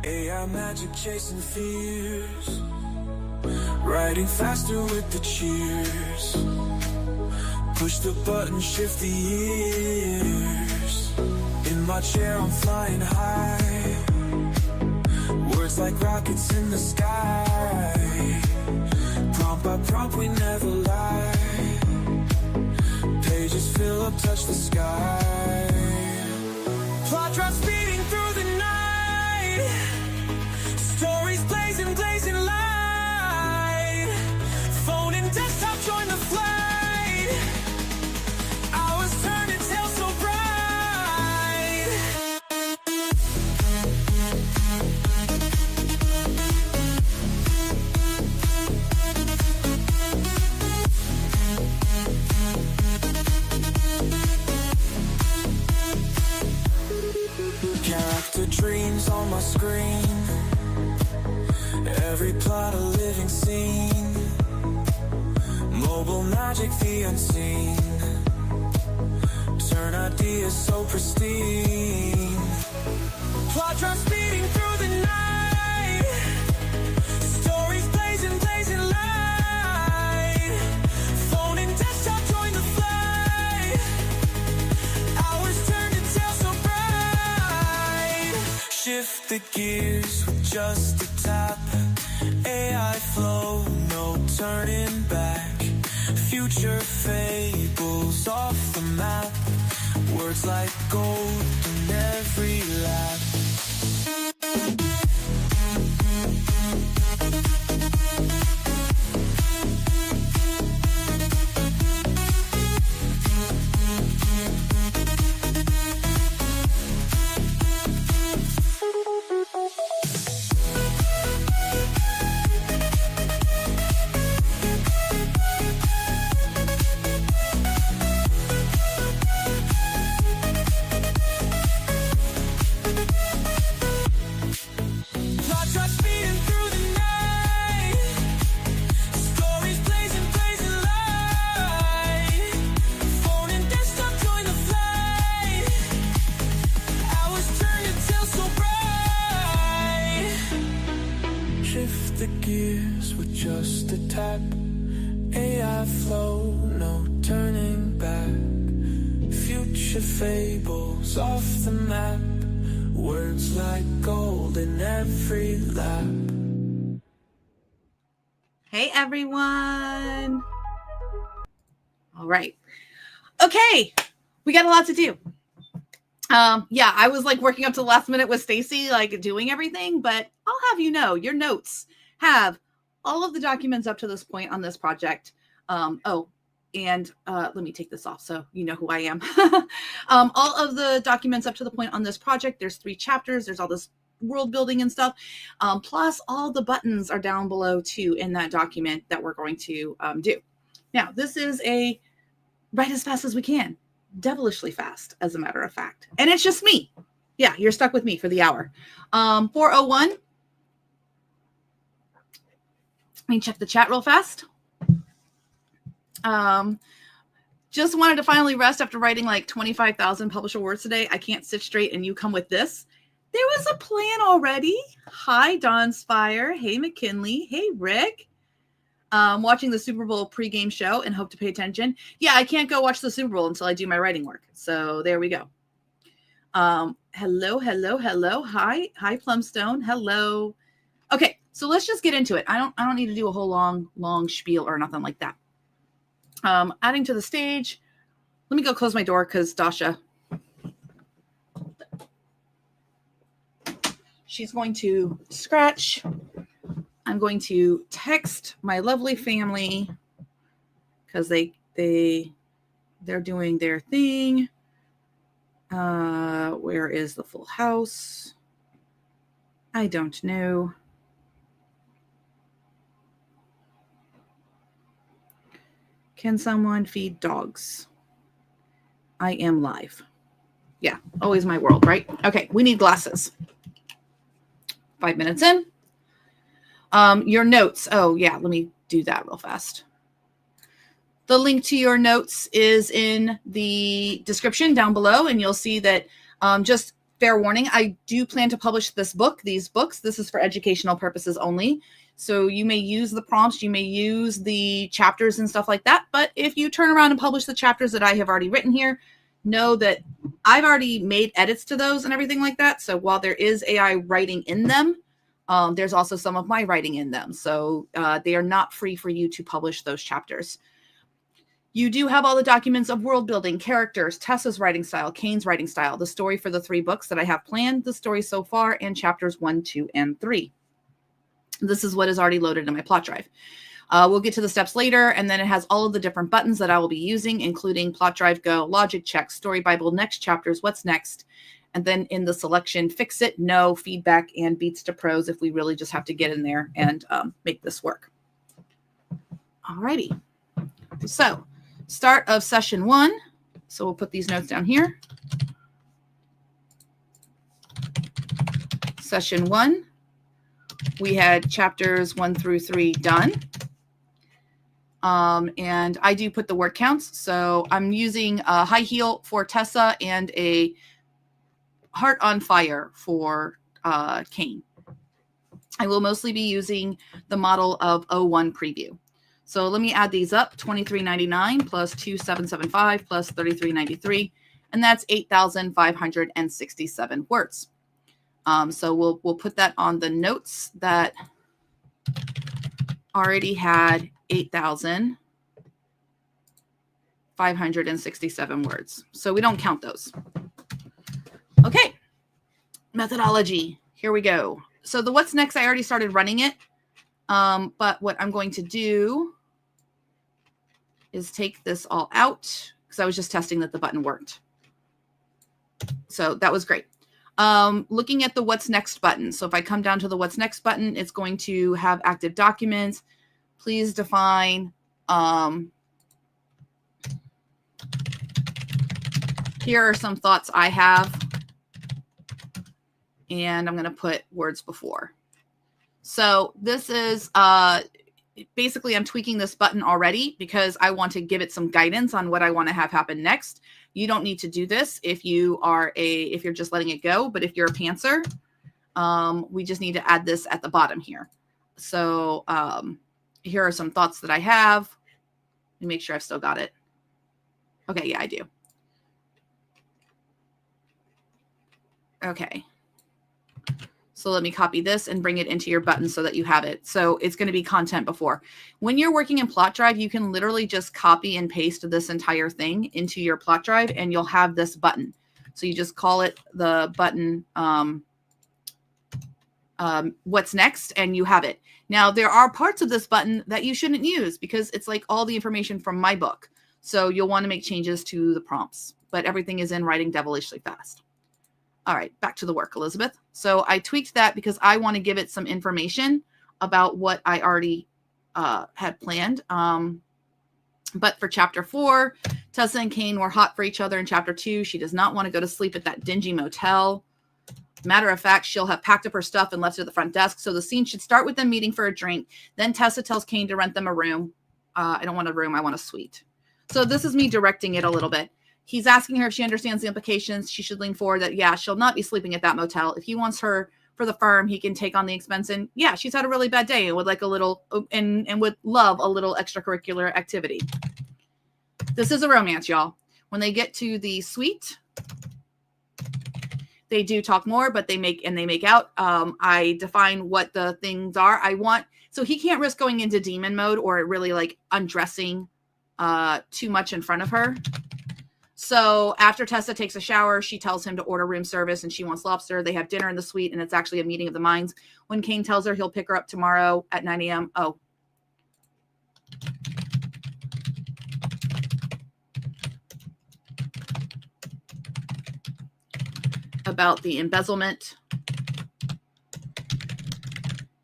AI magic chasing fears, writing faster with the cheers. Push the button, shift the years. In my chair I'm flying high, words like rockets in the sky. Prompt by prompt we never lie, pages fill up, touch the sky. Plotdrive speeding through the night, stories blazing, blazing light. Phone and desktop join the flight, hours turn to tales so bright. Character dreams on my screen, every plot a living scene. Mobile magic, the unseen, turn ideas so pristine. Plotdrive speeding through the night, stories blazing, blazing light. Phone and desktop join the flight, hours turn to tales so bright. Shift the gears with just a tap, AI flow, no turning back. Future fables off the map, words like gold in every lap. Shift the gears with just a tap, AI flow, no turning back. Future fables off the map, words like gold in every lap. Hey everyone. All right. Okay, we got a lot to do. Yeah, I was like working up to the last minute with Stacy, like doing everything, but I'll have you know, your notes have all of the documents up to this point on this project. Let me take this off so you know who I am. All of the documents up to the point on this project, there's 3 chapters, there's all this world building and stuff. Plus all the buttons are down below too in that document that we're going to do. Now, this is a write as fast as we can. Devilishly fast, as a matter of fact. And it's just me. Yeah, you're stuck with me for the hour. 4:01. Let me check the chat real fast. Just wanted to finally rest after writing like 25,000 publisher words today. I can't sit straight and you come with this. There was a plan already. Hi, Dawn's Fire. Hey, McKinley. Hey, Rick. Watching the Super Bowl pregame show and hope to pay attention. Yeah, I can't go watch the Super Bowl until I do my writing work. So there we go. Hello. Hi, Plumstone. Hello. Okay, so let's just get into it. I don't need to do a whole long spiel or nothing like that. Adding to the stage. Let me go close my door because Dasha, she's going to scratch. I'm going to text my lovely family because they're doing their thing. Where is the full house? I don't know. Can someone feed dogs? I am live. Yeah, always my world, right? Okay, we need glasses. 5 minutes in. Your notes. Oh, yeah, let me do that real fast. The link to your notes is in the description down below, and you'll see that just fair warning, I do plan to publish these books. This is for educational purposes only. So you may use the prompts, you may use the chapters and stuff like that. But if you turn around and publish the chapters that I have already written here, know that I've already made edits to those and everything like that. So while there is AI writing in them, there's also some of my writing in them. So they are not free for you to publish those chapters. You do have all the documents of world building, characters, Tessa's writing style, Kane's writing style, the story for the 3 books that I have planned, the story so far, and chapters 1, 2, and 3. This is what is already loaded in my Plotdrive. We'll get to the steps later, and then it has all of the different buttons that I will be using, including Plotdrive Go, Logic Check, Story Bible, Next Chapters, What's Next, and then in the selection, Fix It, No, Feedback, and Beats to Prose if we really just have to get in there and make this work. Alrighty. So, start of session 1. So we'll put these notes down here. Session 1. We had chapters 1 through 3 done. And I do put the word counts. So I'm using a high heel for Tessa and a heart on fire for Kane. I will mostly be using the model of 01 preview. So let me add these up. $23.99 plus $2,775 plus $33.93, and that's 8,567 words. So we'll put that on the notes that already had 8,567 words. So we don't count those. Okay. Methodology. Here we go. So the what's next, I already started running it. But what I'm going to do is take this all out because I was just testing that the button worked. So that was great. Looking at the what's next button. So if I come down to the what's next button, it's going to have active documents. Please define. Here are some thoughts I have. And I'm going to put words before. So this is basically I'm tweaking this button already because I want to give it some guidance on what I want to have happen next. You don't need to do this if you're just letting it go. But if you're a pantser, we just need to add this at the bottom here. So here are some thoughts that I have. Let me make sure I've still got it. Okay, yeah, I do. Okay. So let me copy this and bring it into your button so that you have it. So it's going to be content before. When you're working in Plotdrive, you can literally just copy and paste this entire thing into your Plotdrive and you'll have this button. So you just call it the button what's next and you have it. Now there are parts of this button that you shouldn't use because it's like all the information from my book. So you'll want to make changes to the prompts, but everything is in Writing Devilishly Fast. All right, back to the work, Elizabeth. So I tweaked that because I want to give it some information about what I already had planned. But for chapter 4, Tessa and Kane were hot for each other in chapter 2. She does not want to go to sleep at that dingy motel. Matter of fact, she'll have packed up her stuff and left it at the front desk. So the scene should start with them meeting for a drink. Then Tessa tells Kane to rent them a room. I don't want a room. I want a suite. So this is me directing it a little bit. He's asking her if she understands the implications. She should lean forward that, yeah, she'll not be sleeping at that motel. If he wants her for the firm, he can take on the expense. And yeah, she's had a really bad day and would like a little and would love a little extracurricular activity. This is a romance, y'all. When they get to the suite, they do talk more, but they make out. I define what the things are. So he can't risk going into demon mode or really like undressing too much in front of her. So after Tessa takes a shower, she tells him to order room service and she wants lobster. They have dinner in the suite and it's actually a meeting of the minds. When Kane tells her he'll pick her up tomorrow at 9 a.m. Oh. About the embezzlement.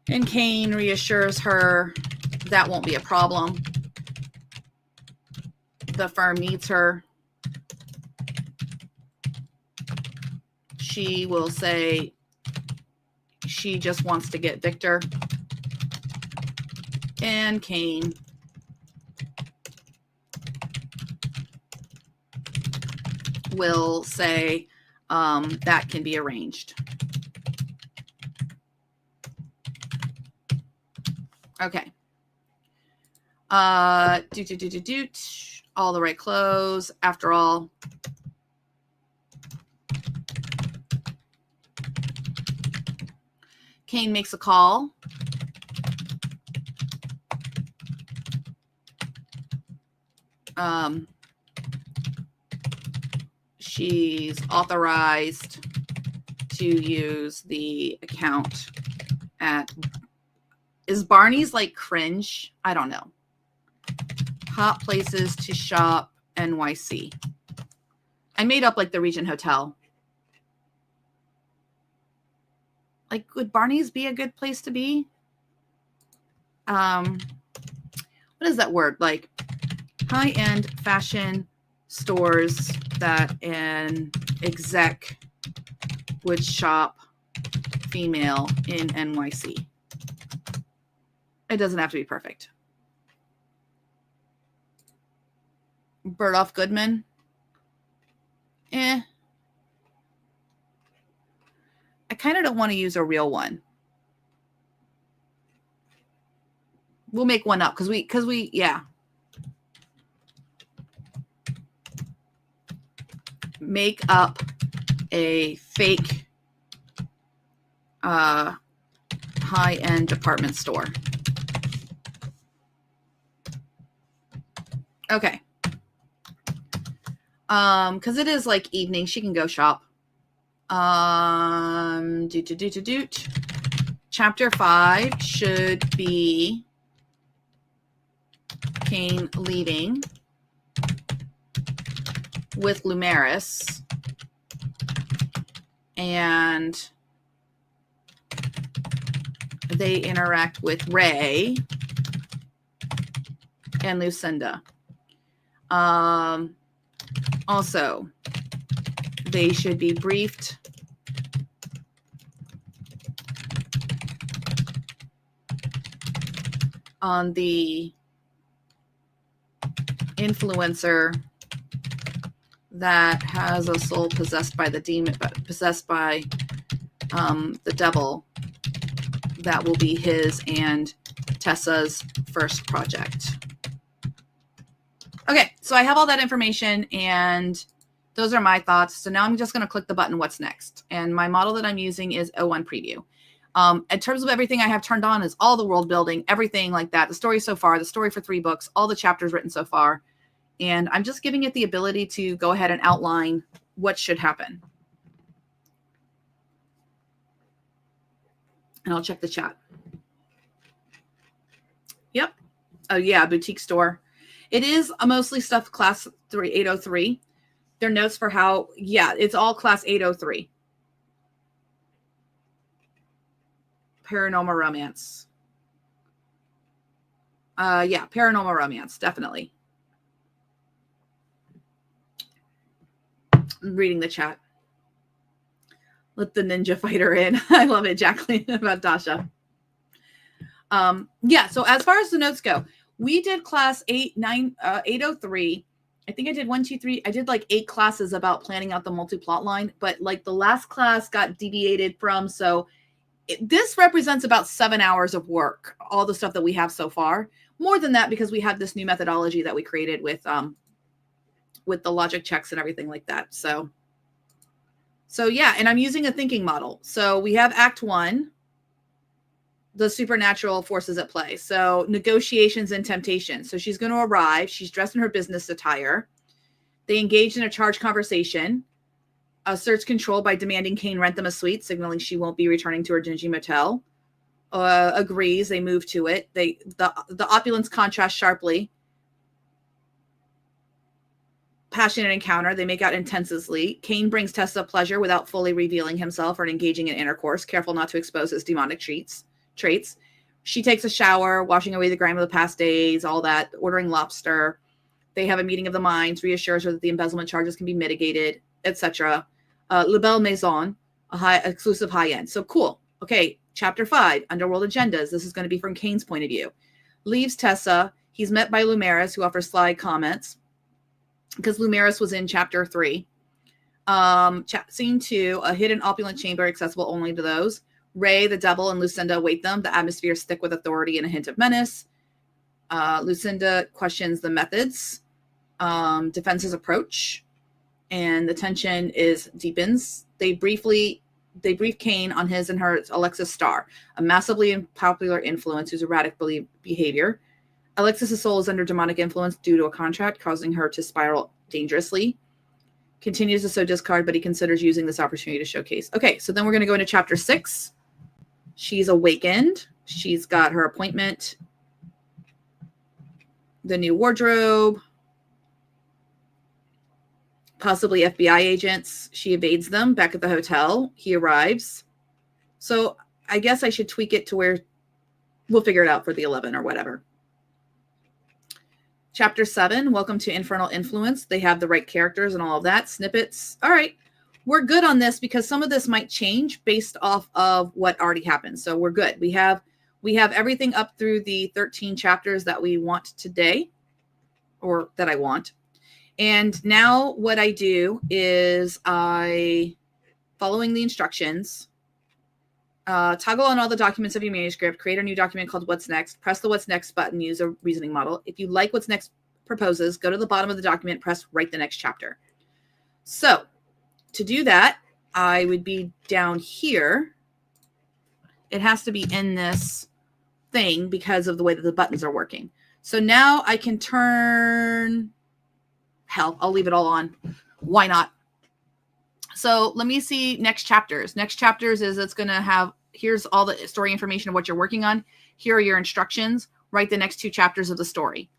And Kane reassures her that won't be a problem. The firm needs her. She will say she just wants to get Victor. And Kane will say that can be arranged. Okay. All the right clothes. After all, Kane makes a call. She's authorized to use the account at, is Barney's like cringe? I don't know. Hot places to shop, NYC. I made up like the Regent Hotel. Like, would Barney's be a good place to be? What is that word? Like high-end fashion stores that an exec would shop female in NYC. It doesn't have to be perfect. Bertolf Goodman. I kind of don't want to use a real one. We'll make one up because we, yeah. Make up a fake high-end department store. Okay. Because it is like evening, she can go shop. Chapter 5 should be Kane leaving with Lumeris, and they interact with Ray and Lucinda. Also, they should be briefed on the influencer that has a soul possessed by the demon, possessed by the devil. That will be his and Tessa's first project. Okay, so I have all that information, and those are my thoughts. So now I'm just going to click the button, what's next? And my model that I'm using is O1 Preview. In terms of everything I have turned on is all the world building, everything like that. The story so far, the story for 3 books, all the chapters written so far. And I'm just giving it the ability to go ahead and outline what should happen. And I'll check the chat. Yep. Oh, yeah, boutique store. It is mostly stuff class 803. Their notes for how, yeah, it's all class 803. Paranormal romance. Yeah, paranormal romance, definitely. I'm reading the chat. Let the ninja fighter in. I love it, Jacqueline, about Dasha. Yeah, so as far as the notes go, we did class 803. I think I did 1, 2, 3. I did like 8 classes about planning out the multi-plot line, but like the last class got deviated from. So this represents about 7 hours of work, all the stuff that we have so far. More than that, because we have this new methodology that we created with the logic checks and everything like that. So yeah, and I'm using a thinking model. So we have Act 1, the supernatural forces at play. So negotiations and temptation. So she's going to arrive. She's dressed in her business attire. They engage in a charged conversation, asserts control by demanding Kane rent them a suite, signaling she won't be returning to her dingy motel. Agrees. They move to it. The opulence contrasts sharply. Passionate encounter. They make out intensely. Kane brings Tessa pleasure without fully revealing himself or engaging in intercourse, careful not to expose his demonic traits. She takes a shower, washing away the grime of the past days, all that, ordering lobster. They have a meeting of the minds, reassures her that the embezzlement charges can be mitigated, etc. La Belle Maison, exclusive high-end. So cool. Okay, chapter 5, Underworld Agendas. This is going to be from Kane's point of view. Leaves Tessa. He's met by Lumeris, who offers sly comments, because Lumeris was in chapter 3. Scene 2, a hidden opulent chamber accessible only to those. Ray, the devil, and Lucinda await them. The atmosphere is thick with authority and a hint of menace. Lucinda questions the methods, defends his approach, and the tension deepens. They brief Kane on his and her Alexis Starr, a massively popular influence whose erratic behavior. Alexis' soul is under demonic influence due to a contract, causing her to spiral dangerously. Continues to sow discard, but he considers using this opportunity to showcase. Okay, so then we're going to go into chapter 6. She's awakened. She's got her appointment, the new wardrobe, possibly FBI agents. She evades them back at the hotel. He arrives. So I guess I should tweak it to where we'll figure it out for the 11 or whatever. Chapter 7, welcome to Infernal Influence. They have the right characters and all of that. Snippets. All right. We're good on this because some of this might change based off of what already happened. So we're good. We have everything up through the 13 chapters that we want today, or that I want. And now what I do is following the instructions, toggle on all the documents of your manuscript, create a new document called What's Next, press the What's Next button, use a reasoning model. If you like What's Next proposes, go to the bottom of the document, press Write the Next Chapter. So to do that, I would be down here. It has to be in this thing because of the way that the buttons are working. So now I can turn, hell, I'll leave it all on. Why not? So let me see next chapters. Next chapters is it's going to have, here's all the story information of what you're working on. Here are your instructions. Write the next 2 chapters of the story.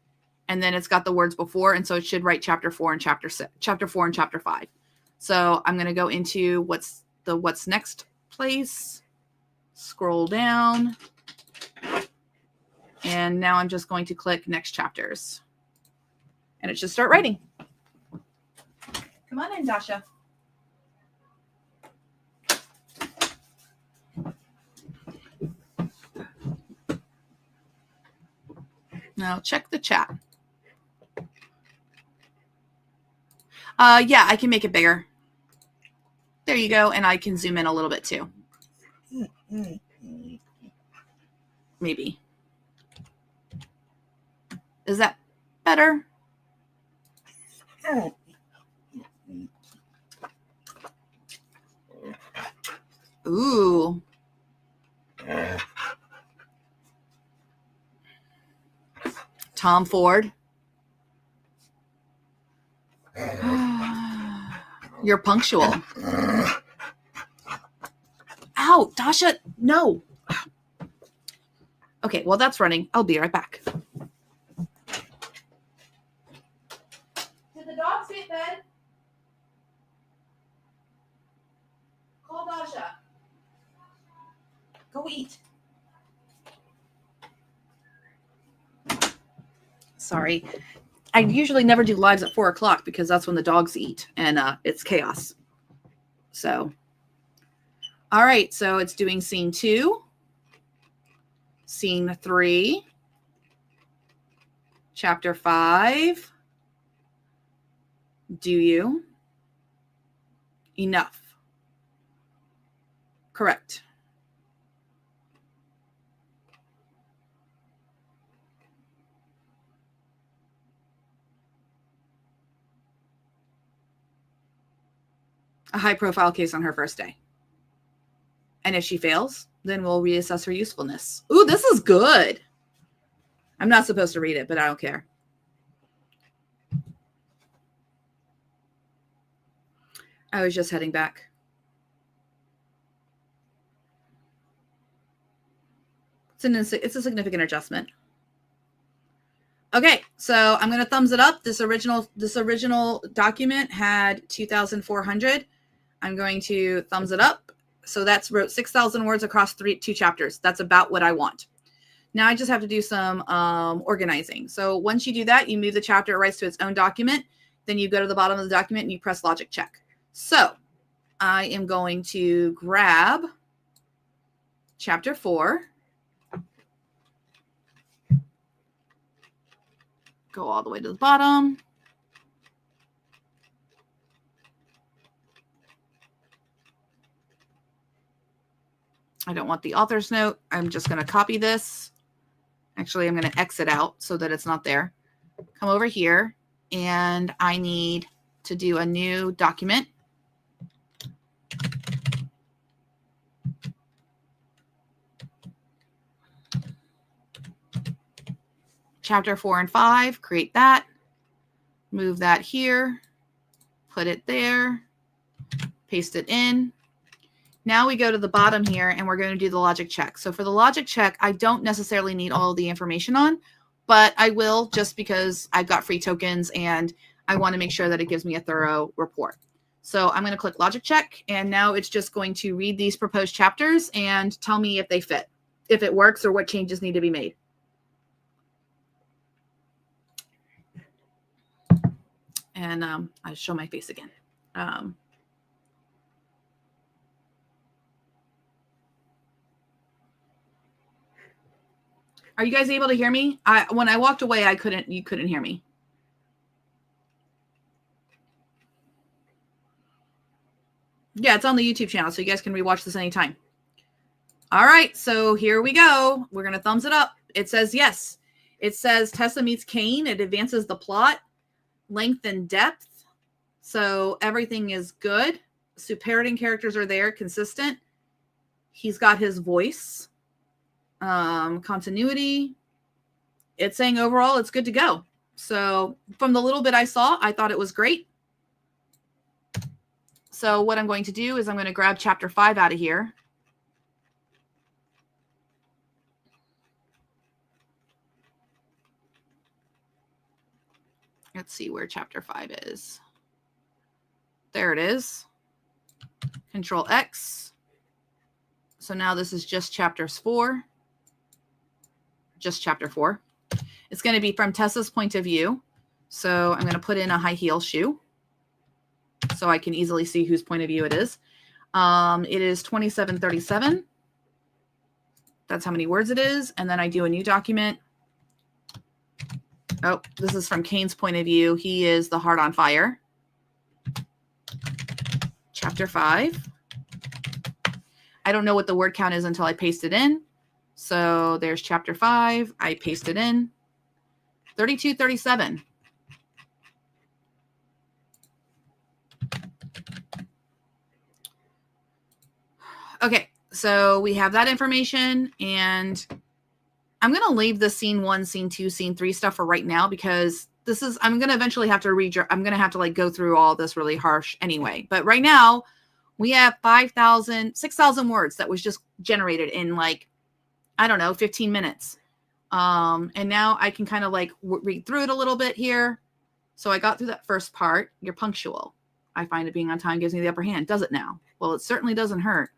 And then it's got the words before. And so it should write chapter 4 and chapter 4 and chapter 5. So I'm going to go into what's next place, scroll down. And now I'm just going to click next chapters. And it should start writing. Come on in, Dasha. Now check the chat. Yeah, I can make it bigger. There you go. And I can zoom in a little bit too. Maybe. Is that better? Ooh. Tom Ford. You're punctual. Ow, Dasha, no. Okay, well, that's running. I'll be right back. Did the dogs get fed? Call Dasha. Go eat. Sorry. I usually never do lives at 4 o'clock because that's when the dogs eat and it's chaos. So, all right. So it's doing scene 2, scene 3, chapter 5. Do you? Enough. Correct. A high-profile case on her first day. And if she fails, then we'll reassess her usefulness. Ooh, this is good. I'm not supposed to read it, but I don't care. I was just heading back. It's a significant adjustment. Okay, so I'm going to thumbs it up. This original document had 2,400. I'm going to thumbs it up. So that's wrote 6,000 words across 2 chapters. That's about what I want. Now I just have to do some organizing. So once you do that, you move the chapter, it writes to its own document. Then you go to the bottom of the document and you press logic check. So I am going to grab chapter 4. Go all the way to the bottom. I don't want the author's note. I'm just going to copy this. Actually, I'm going to exit out so that it's not there. Come over here, and I need to do a new document. Chapter 4 and 5, create that. Move that here. Put it there. Paste it in. Now we go to the bottom here, and we're going to do the logic check. So for the logic check, I don't necessarily need all of the information on, but I will just because I've got free tokens and I want to make sure that it gives me a thorough report. So I'm going to click logic check, and now it's just going to read these proposed chapters and tell me if they fit, if it works, or what changes need to be made. And I'll show my face again. Are you guys able to hear me? When I walked away, you couldn't hear me. Yeah, it's on the YouTube channel, so you guys can rewatch this anytime. All right, so here we go. We're going to thumbs it up. It says yes. It says Tessa meets Kane. It advances the plot, length and depth. So everything is good. Superating characters are there, consistent. He's got his voice. Continuity. It's saying overall it's good to go. So from the little bit I saw, I thought it was great. So what I'm going to do is I'm going to grab chapter 5 out of here. Let's see where chapter 5 is. There it is. Control X. So now this is just chapters 4. Just chapter 4. It's going to be from Tessa's point of view. So I'm going to put in a high heel shoe so I can easily see whose point of view it is. It is 2737. That's how many words it is. And then I do a new document. Oh, this is from Kane's point of view. He is the heart on fire. Chapter 5. I don't know what the word count is until I paste it in. So there's chapter 5. I paste it in. 3237. Okay, so we have that information, and I'm going to leave the scene 1, scene 2, scene 3 stuff for right now because this is, I'm going to eventually have to I'm going to have to like go through all this really harsh anyway. But right now we have 6,000 words that was just generated in like, I don't know, 15 minutes. And now I can kind of like read through it a little bit here. So I got through that first part. You're punctual. I find it being on time gives me the upper hand. Does it now? Well, it certainly doesn't hurt.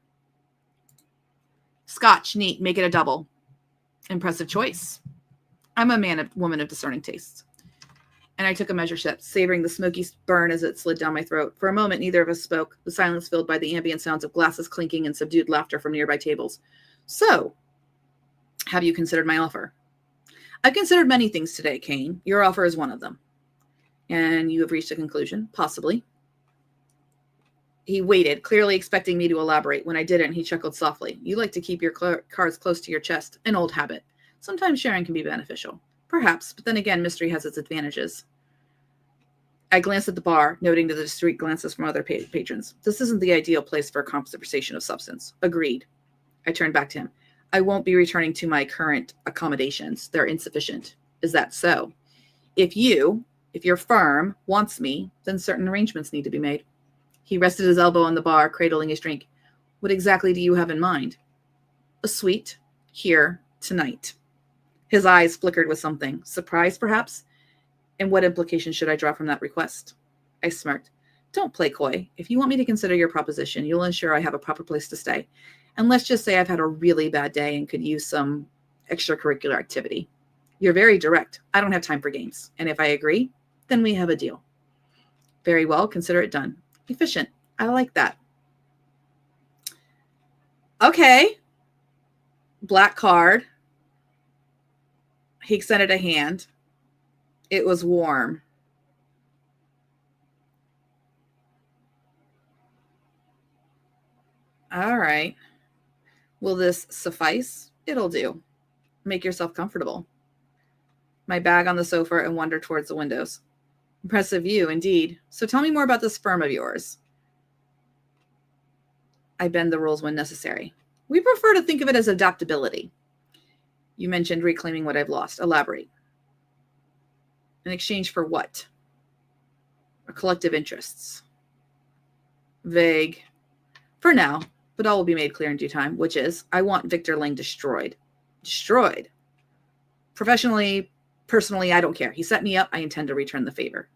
Scotch, neat, make it a double. Impressive choice. I'm a woman of discerning tastes. And I took a measure sip, savoring the smoky burn as it slid down my throat. For a moment, neither of us spoke, the silence filled by the ambient sounds of glasses clinking and subdued laughter from nearby tables. So, have you considered my offer? I've considered many things today, Kane. Your offer is one of them. And you have reached a conclusion, possibly. He waited, clearly expecting me to elaborate. When I didn't, he chuckled softly. You like to keep your cards close to your chest. An old habit. Sometimes sharing can be beneficial. Perhaps, but then again, mystery has its advantages. I glanced at the bar, noting the discreet glances from other patrons. This isn't the ideal place for a conversation of substance. Agreed. I turned back to him. I won't be returning to my current accommodations. They're insufficient. Is that so? If your firm wants me, then certain arrangements need to be made. He rested his elbow on the bar, cradling his drink. What exactly do you have in mind? A suite here tonight. His eyes flickered with something. Surprise, perhaps? And what implications should I draw from that request? I smirked. Don't play coy. If you want me to consider your proposition, you'll ensure I have a proper place to stay. And let's just say I've had a really bad day and could use some extracurricular activity. You're very direct. I don't have time for games. And if I agree, then we have a deal. Very well, consider it done. Efficient. I like that. Okay. Black card. He extended a hand. It was warm. All right. Will this suffice? It'll do. Make yourself comfortable. My bag on the sofa and wander towards the windows. Impressive view, indeed. So tell me more about this firm of yours. I bend the rules when necessary. We prefer to think of it as adaptability. You mentioned reclaiming what I've lost. Elaborate. In exchange for what? Our collective interests. Vague. For now, but all will be made clear in due time, which is, I want Victor Lang destroyed. Destroyed. Professionally, personally, I don't care. He set me up. I intend to return the favor.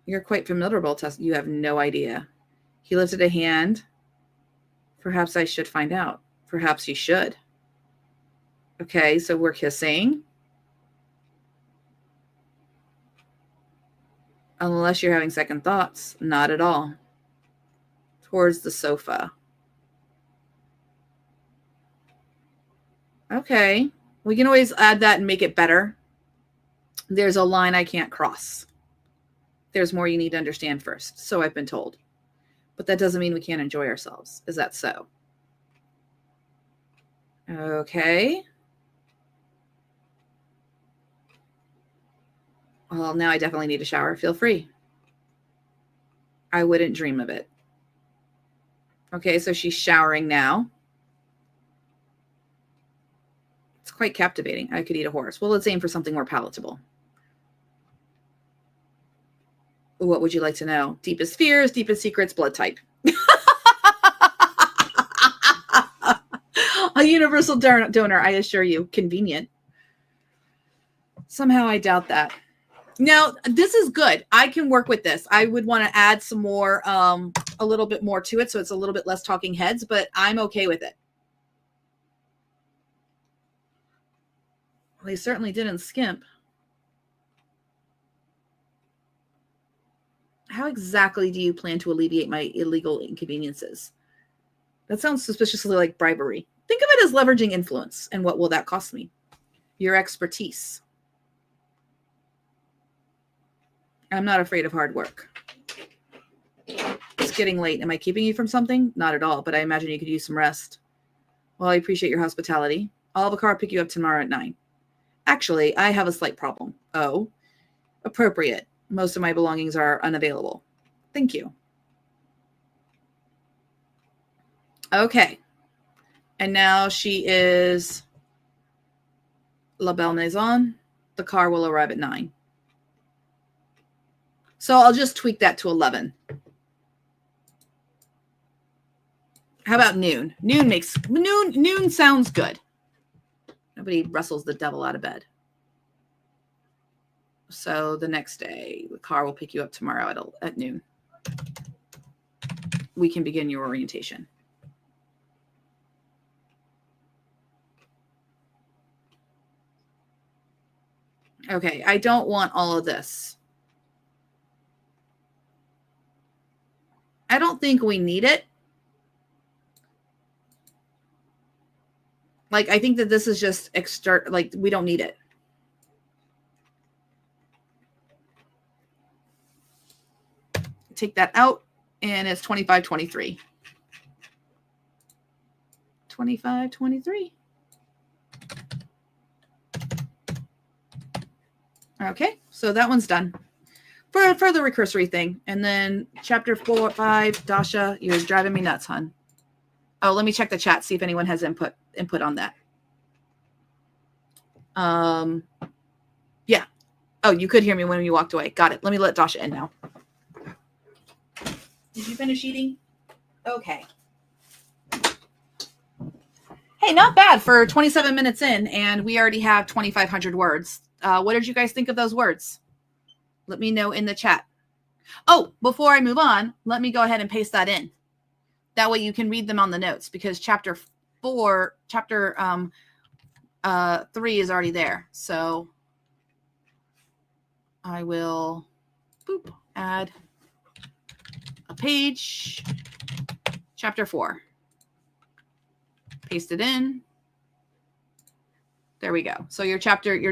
You're quite formidable, Tess. You have no idea. He lifted a hand. Perhaps I should find out. Perhaps you should. Okay, so we're kissing. Unless you're having second thoughts. Not at all. Towards the sofa. Okay. We can always add that and make it better. There's a line I can't cross. There's more you need to understand first. So I've been told. But that doesn't mean we can't enjoy ourselves. Is that so? Okay. Well, now I definitely need a shower. Feel free. I wouldn't dream of it. Okay, so she's showering now. It's quite captivating. I could eat a horse. Well, let's aim for something more palatable. What would you like to know? Deepest fears, deepest secrets, blood type. A universal donor, I assure you. Convenient. Somehow I doubt that. Now, this is good. I can work with this. I would want to add some more, a little bit more to it, so it's a little bit less talking heads, but I'm okay with it. Well, they certainly didn't skimp. How exactly do you plan to alleviate my illegal inconveniences? That sounds suspiciously like bribery. Think of it as leveraging influence. And what will that cost me? Your expertise. I'm not afraid of hard work. It's getting late. Am I keeping you from something? Not at all, but I imagine you could use some rest. Well, I appreciate your hospitality. I'll have a car pick you up tomorrow at 9. Actually, I have a slight problem. Oh, appropriate. Most of my belongings are unavailable. Thank you. Okay. And now she is La Belle Maison. The car will arrive at 9. So I'll just tweak that to 11. How about noon? Noon sounds good. Nobody wrestles the devil out of bed. So the next day, the car will pick you up tomorrow at noon. We can begin your orientation. Okay, I don't want all of this. I don't think we need it. Like, I think that this is just extra, like, we don't need it. Take that out, and it's 25-23. 25-23. Okay, so that one's done. For the recursory thing. And then chapter 4-5, Dasha, you're driving me nuts, hon. Oh, let me check the chat, see if anyone has input on that. Yeah. Oh, you could hear me when you walked away. Got it. Let me let Dasha in now. Did you finish eating? Okay. Hey, not bad for 27 minutes in, and we already have 2,500 words. What did you guys think of those words? Let me know in the chat. Oh, before I move on, let me go ahead and paste that in. That way you can read them on the notes, because chapter 3 is already there. So I will add a page, chapter 4. Paste it in. There we go. So your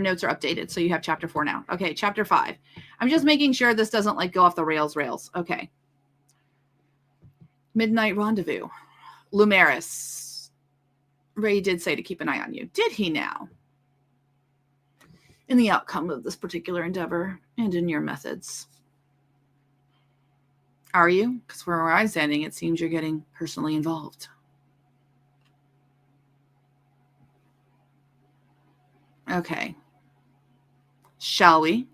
notes are updated. So you have chapter 4 now. Okay, chapter 5. I'm just making sure this doesn't like go off the rails. Okay. Midnight Rendezvous. Lumeris. Ray did say to keep an eye on you. Did he now? In the outcome of this particular endeavor and in your methods. Are you? Because from where I'm standing, it seems you're getting personally involved. Okay. Shall we?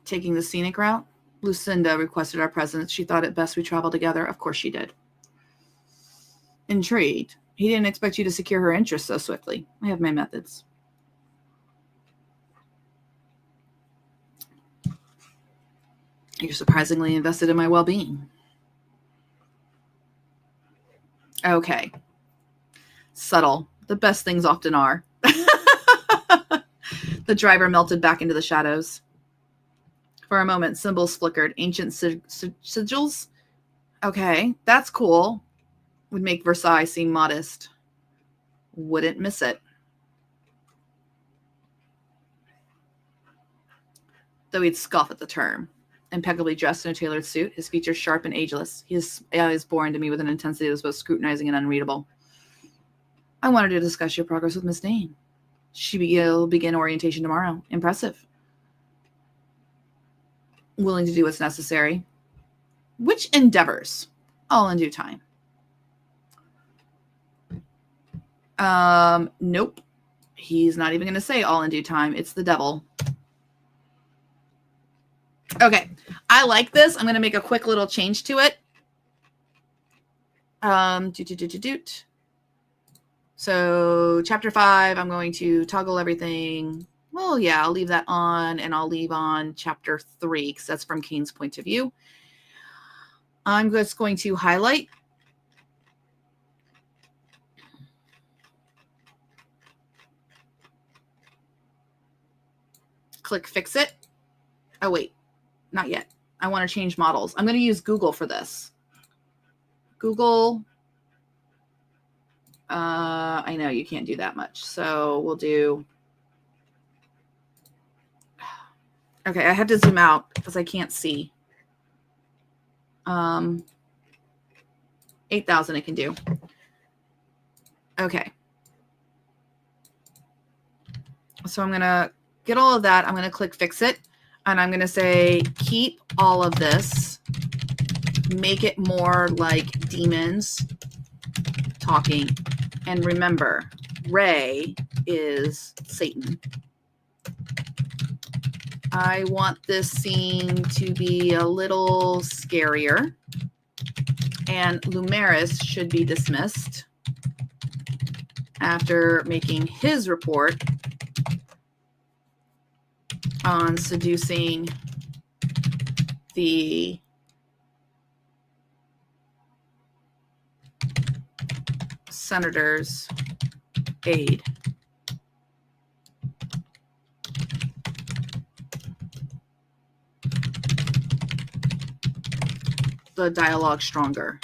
Taking the scenic route? Lucinda requested our presence. She thought it best we travel together. Of course she did. Intrigued. He didn't expect you to secure her interest so swiftly. I have my methods. You're surprisingly invested in my well-being. Okay. Subtle. The best things often are. The driver melted back into the shadows. For a moment, symbols flickered. Ancient sigils? Okay, that's cool. Would make Versailles seem modest. Wouldn't miss it. Though he'd scoff at the term. Impeccably dressed in a tailored suit, his features sharp and ageless. His eyes bore into me with an intensity that was both scrutinizing and unreadable. I wanted to discuss your progress with Miss Dane. She'll begin orientation tomorrow. Impressive. Willing to do what's necessary. Which endeavors? All in due time. Nope. He's not even going to say all in due time. It's the devil. Okay. I like this. I'm going to make a quick little change to it. So chapter 5, I'm going to toggle everything. Well, yeah, I'll leave that on, and I'll leave on chapter 3 because that's from Kane's point of view. I'm just going to highlight. Click fix it. Oh, wait, not yet. I want to change models. I'm going to use Google for this. Google. I know you can't do that much. So we'll do. Okay, I have to zoom out because I can't see. 8,000 it can do. Okay. So I'm going to get all of that. I'm going to click fix it. And I'm going to say, keep all of this. Make it more like demons talking. And remember, Ray is Satan. I want this scene to be a little scarier. And Lumeris should be dismissed after making his report on seducing the senator's aide. The dialogue stronger.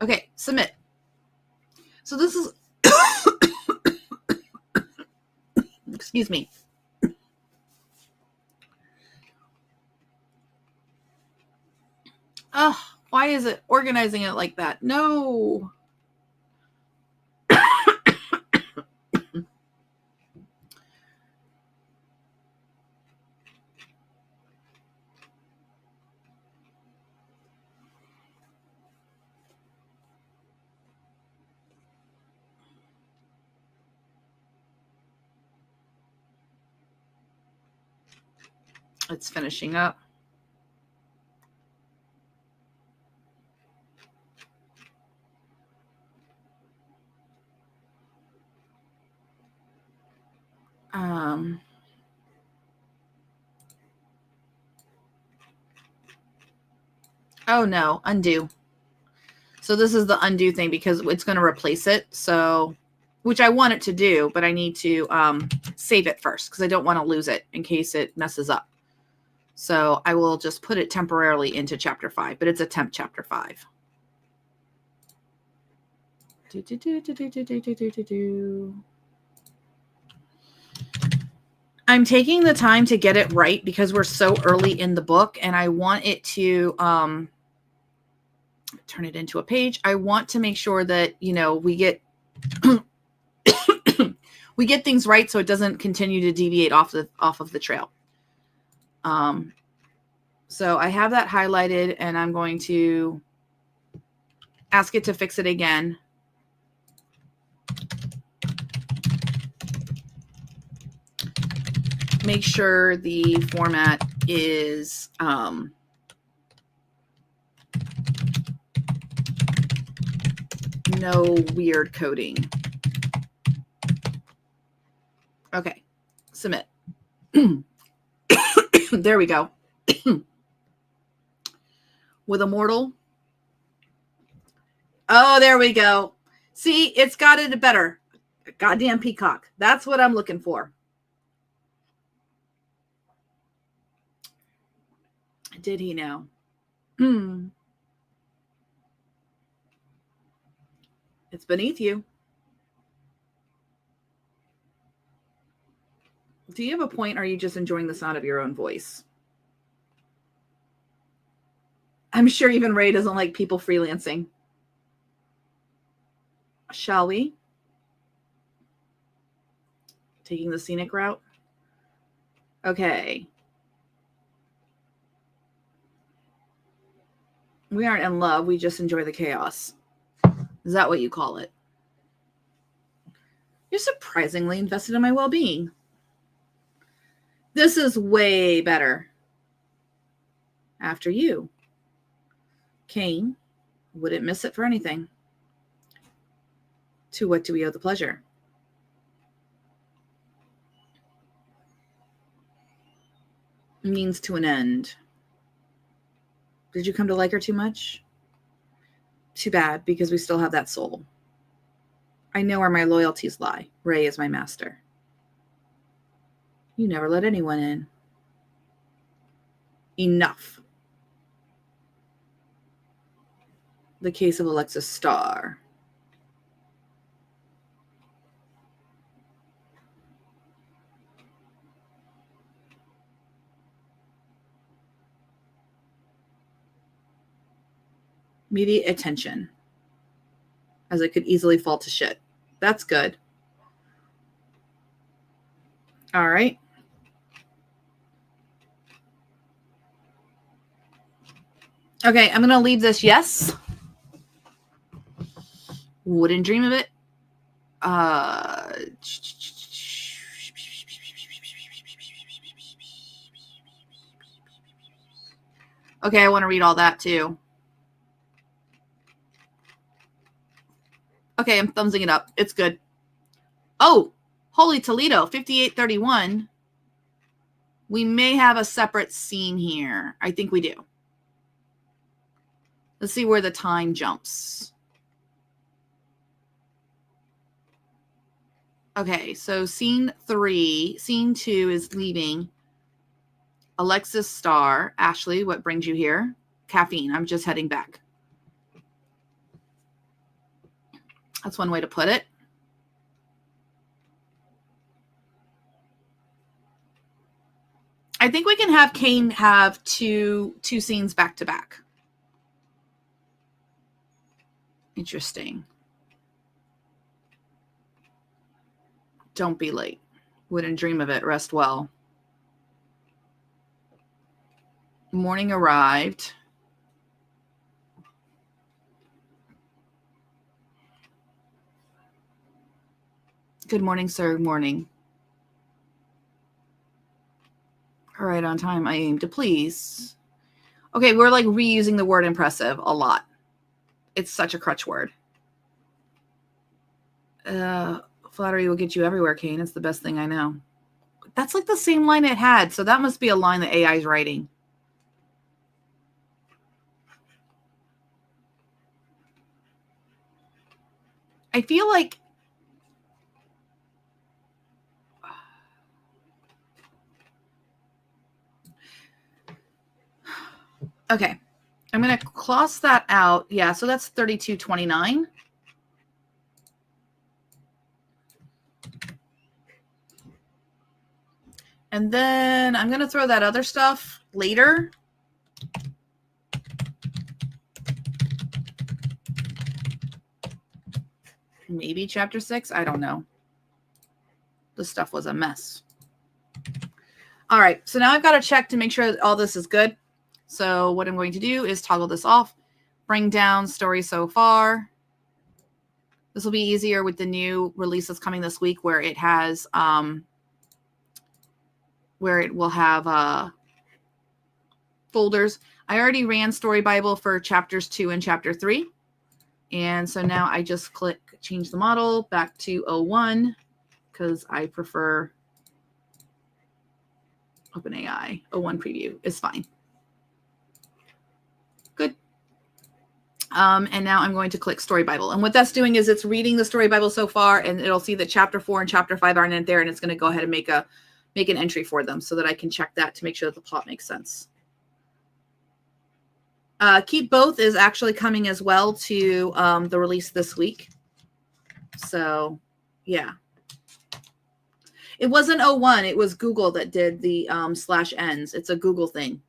Okay, submit. So this is, excuse me. Oh, why is it organizing it like that? No. It's finishing up. Oh no, undo. So this is the undo thing because it's going to replace it. So, which I want it to do, but I need to save it first because I don't want to lose it in case it messes up. So I will just put it temporarily into chapter 5, but it's a temp chapter 5. I'm taking the time to get it right because we're so early in the book and I want it to turn it into a page. I want to make sure that, you know, we get we get things right so it doesn't continue to deviate off of the trail. So I have that highlighted and I'm going to ask it to fix it again. Make sure the format is no weird coding. Okay, submit. There we go. With Immortal. Oh, there we go. See, it's got it better. Goddamn peacock. That's what I'm looking for. Did he know? It's beneath you. Do you have a point? Or are you just enjoying the sound of your own voice? I'm sure even Ray doesn't like people freelancing. Shall we? Taking the scenic route? Okay. We aren't in love. We just enjoy the chaos. Is that what you call it? You're surprisingly invested in my well-being. This is way better. After you. Cain wouldn't miss it for anything. To what do we owe the pleasure? Means to an end. Did you come to like her too much? Too bad, because we still have that soul. I know where my loyalties lie. Ray is my master. You never let anyone in. Enough. The case of Alexis Starr. Immediate attention. As it could easily fall to shit. That's good. All right. Okay, I'm going to leave this yes. Wouldn't dream of it. Okay, I want to read all that too. Okay, I'm thumbsing it up. It's good. Oh, holy Toledo, 5831. We may have a separate scene here. I think we do. Let's see where the time jumps. Okay, so scene 3. Scene 2 is leaving. Alexis Starr. Ashley, what brings you here? Caffeine. I'm just heading back. That's one way to put it. I think we can have Cain have two scenes back to back. Interesting. Don't be late. Wouldn't dream of it. Rest well. Morning arrived. Good morning, sir. Morning. All right, on time. I aim to please. Okay, we're like reusing the word impressive a lot. It's such a crutch word. Flattery will get you everywhere, Cain. It's the best thing I know. That's like the same line it had, so that must be a line that AI is writing. I feel like okay. I'm going to cross that out. Yeah, so that's 3229. And then I'm going to throw that other stuff later. Maybe chapter 6. I don't know. This stuff was a mess. All right. So now I've got to check to make sure that all this is good. So what I'm going to do is toggle this off, bring down story so far. This will be easier with the new release that's coming this week where it has, where it will have folders. I already ran Story Bible for chapters 2 and chapter 3. And so now I just click change the model back to 01 because I prefer OpenAI. 01 preview is fine. Good. And now I'm going to click Story Bible. And what that's doing is it's reading the Story Bible so far, and it'll see that chapter 4 and chapter 5 aren't in there, and it's going to go ahead and make an entry for them so that I can check that to make sure that the plot makes sense. Keep Both is actually coming as well to the release this week. So, yeah. It wasn't 01. It was Google that did the /ends. It's a Google thing.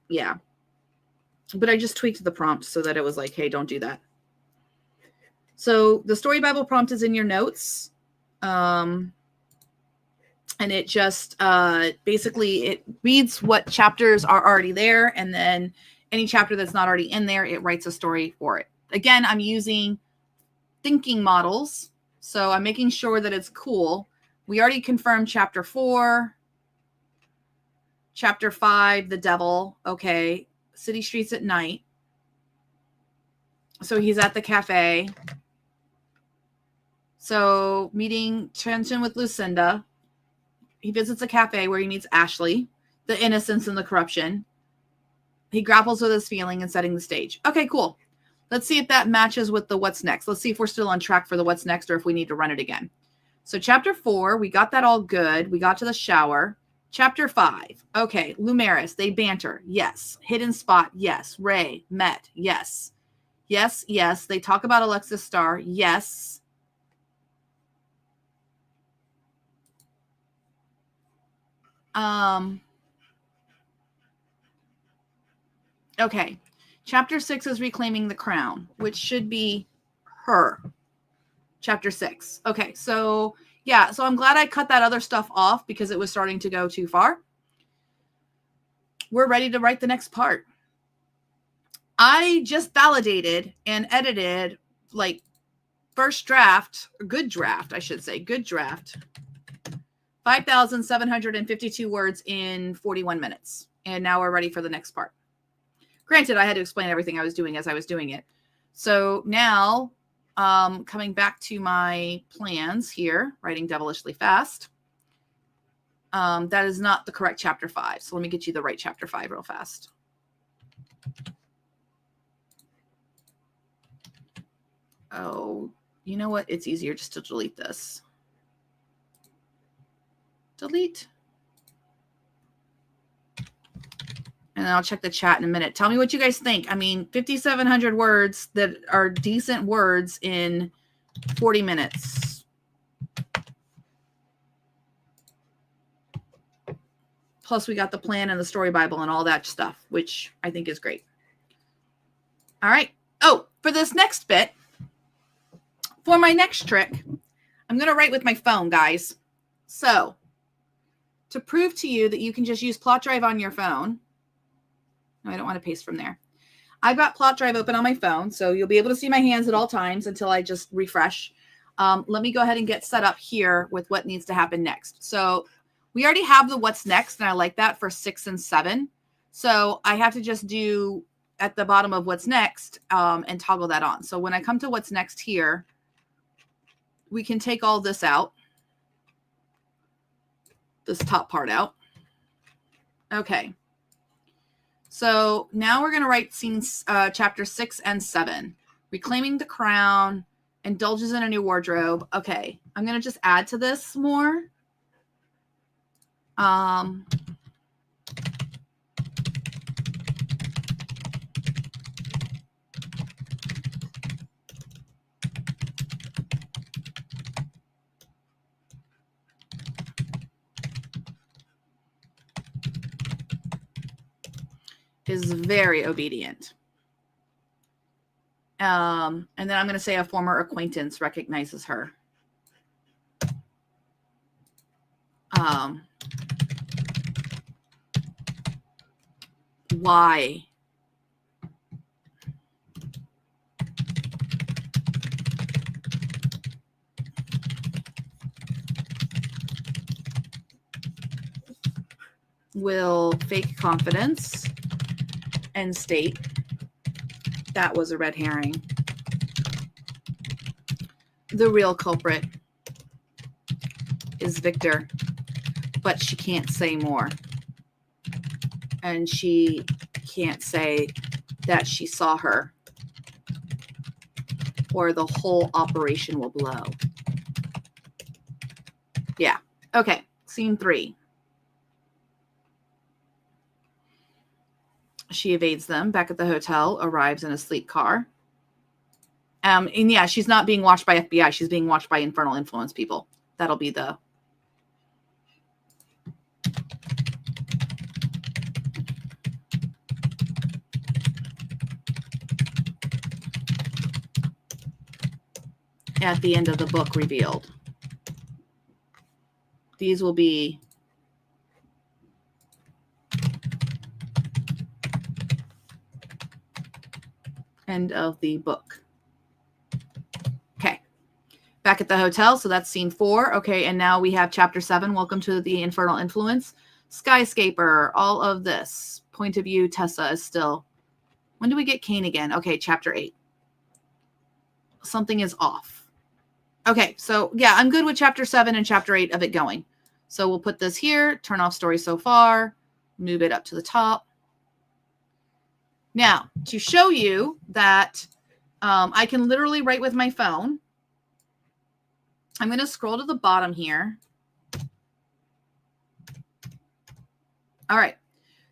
Yeah. But I just tweaked the prompt so that it was like, hey, don't do that. So the Story Bible prompt is in your notes. And it just basically, it reads what chapters are already there. And then any chapter that's not already in there, it writes a story for it. Again, I'm using thinking models. So I'm making sure that it's cool. We already confirmed chapter 4, chapter 5, the devil. Okay. City streets at night. So he's at the cafe. So meeting tension with Lucinda. He visits a cafe where he meets Ashley, the innocence and the corruption. He grapples with his feeling and setting the stage. Okay, cool. Let's see if that matches with the what's next. Let's see if we're still on track for the what's next or if we need to run it again. So chapter 4, we got that all good. We got to the shower. Chapter 5. Okay, Lumeris, they banter. Yes. Hidden spot. Yes. Ray, met. Yes. Yes, yes. They talk about Alexis Starr. Yes. Okay. Chapter 6 is Reclaiming the Crown, which should be her. Chapter 6. Okay, so yeah, so I'm glad I cut that other stuff off because it was starting to go too far. We're ready to write the next part. I just validated and edited like first draft, good draft, I should say, good draft. 5,752 words in 41 minutes. And now we're ready for the next part. Granted, I had to explain everything I was doing as I was doing it. So now, coming back to my plans here, writing Devilishly fast. That is not the correct chapter 5. So let me get you the right chapter 5 real fast. Oh, you know what? It's easier just to delete this. Delete. And I'll check the chat in a minute. Tell me what you guys think. I mean, 5,700 words that are decent words in 40 minutes. Plus, we got the plan and the Story Bible and all that stuff, which I think is great. All right. Oh, for this next bit, for my next trick, I'm going to write with my phone, guys. So, to prove to you that you can just use Plotdrive on your phone. No, I don't want to paste from there. I've got Plotdrive open on my phone, so you'll be able to see my hands at all times until I just refresh. Let me go ahead and get set up here with what needs to happen next. So we already have the what's next, and I like that for 6 and 7. So I have to just do at the bottom of what's next and toggle that on. So when I come to what's next here, we can take all this out. This top part out. Okay. So now we're going to write scenes, chapter 6 and 7. Reclaiming the crown, indulges in a new wardrobe. Okay. I'm going to just add to this more. is very obedient. And then I'm going to say a former acquaintance recognizes her. Why? Will fake confidence and state that was a red herring. The real culprit is Victor, but she can't say more. And she can't say that she saw her, or the whole operation will blow. Yeah. Okay. Scene 3. She evades them back at the hotel, arrives in a sleep car. And yeah, she's not being watched by FBI. She's being watched by Infernal Influence people. That'll be the... at the end of the book revealed. These will be end of the book. Okay. Back at the hotel. So that's scene 4. Okay. And now we have chapter 7. Welcome to the Infernal Influence. Skyscaper. All of this. Point of view. Tessa is still. When do we get Kane again? Okay. Chapter 8. Something is off. Okay. So yeah, I'm good with chapter 7 and chapter 8 of it going. So we'll put this here. Turn off story so far. Move it up to the top. Now, to show you that I can literally write with my phone, I'm going to scroll to the bottom here. All right.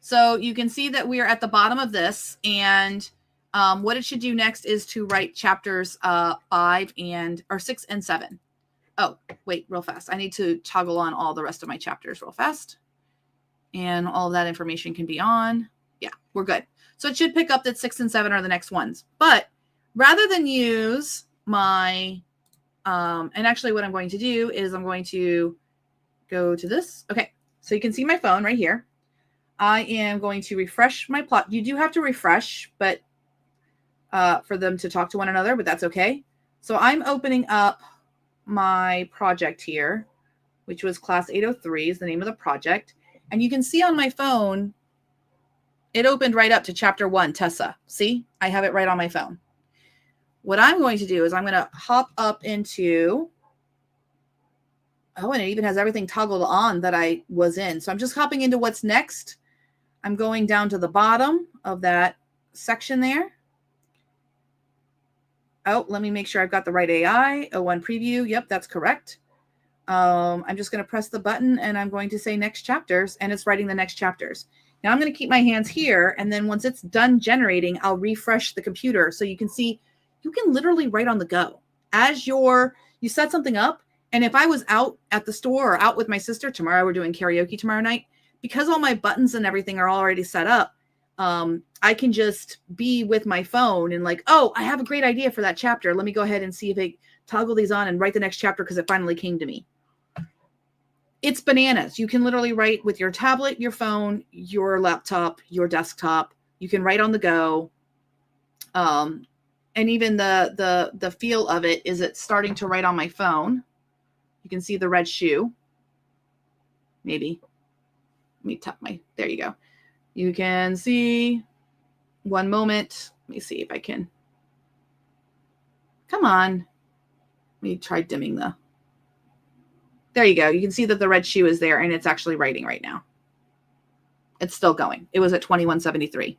So you can see that we are at the bottom of this. And what it should do next is to write chapters 6 and 7. Oh, wait, real fast. I need to toggle on all the rest of my chapters real fast. And all of that information can be on. Yeah, we're good. So it should pick up that 6 and 7 are the next ones. But rather than use my, and actually what I'm going to do is I'm going to go to this. Okay, so you can see my phone right here. I am going to refresh my plot. You do have to refresh, but for them to talk to one another, but that's okay. So I'm opening up my project here, which was class 803 is the name of the project. And you can see on my phone, it opened right up to chapter 1, Tessa. See, I have it right on my phone. What I'm going to do is I'm going to hop up into, oh, and it even has everything toggled on that I was in. So I'm just hopping into what's next. I'm going down to the bottom of that section there. Oh, let me make sure I've got the right AI. O1 preview. Yep, that's correct. I'm just going to press the button and I'm going to say next chapters, and it's writing the next chapters. Now I'm going to keep my hands here, and then once it's done generating, I'll refresh the computer so you can see you can literally write on the go as you set something up. And if I was out at the store or out with my sister tomorrow, we're doing karaoke tomorrow night, because all my buttons and everything are already set up. I can just be with my phone and like, oh, I have a great idea for that chapter. Let me go ahead and see if I toggle these on and write the next chapter because it finally came to me. It's bananas. You can literally write with your tablet, your phone, your laptop, your desktop. You can write on the go. And even the feel of it is it's starting to write on my phone. You can see the red shoe. Maybe. Let me tap there you go. You can see, one moment. Let me see if I can. Come on. Let me try dimming there you go. You can see that the red shoe is there and it's actually writing right now. It's still going. It was at 2173.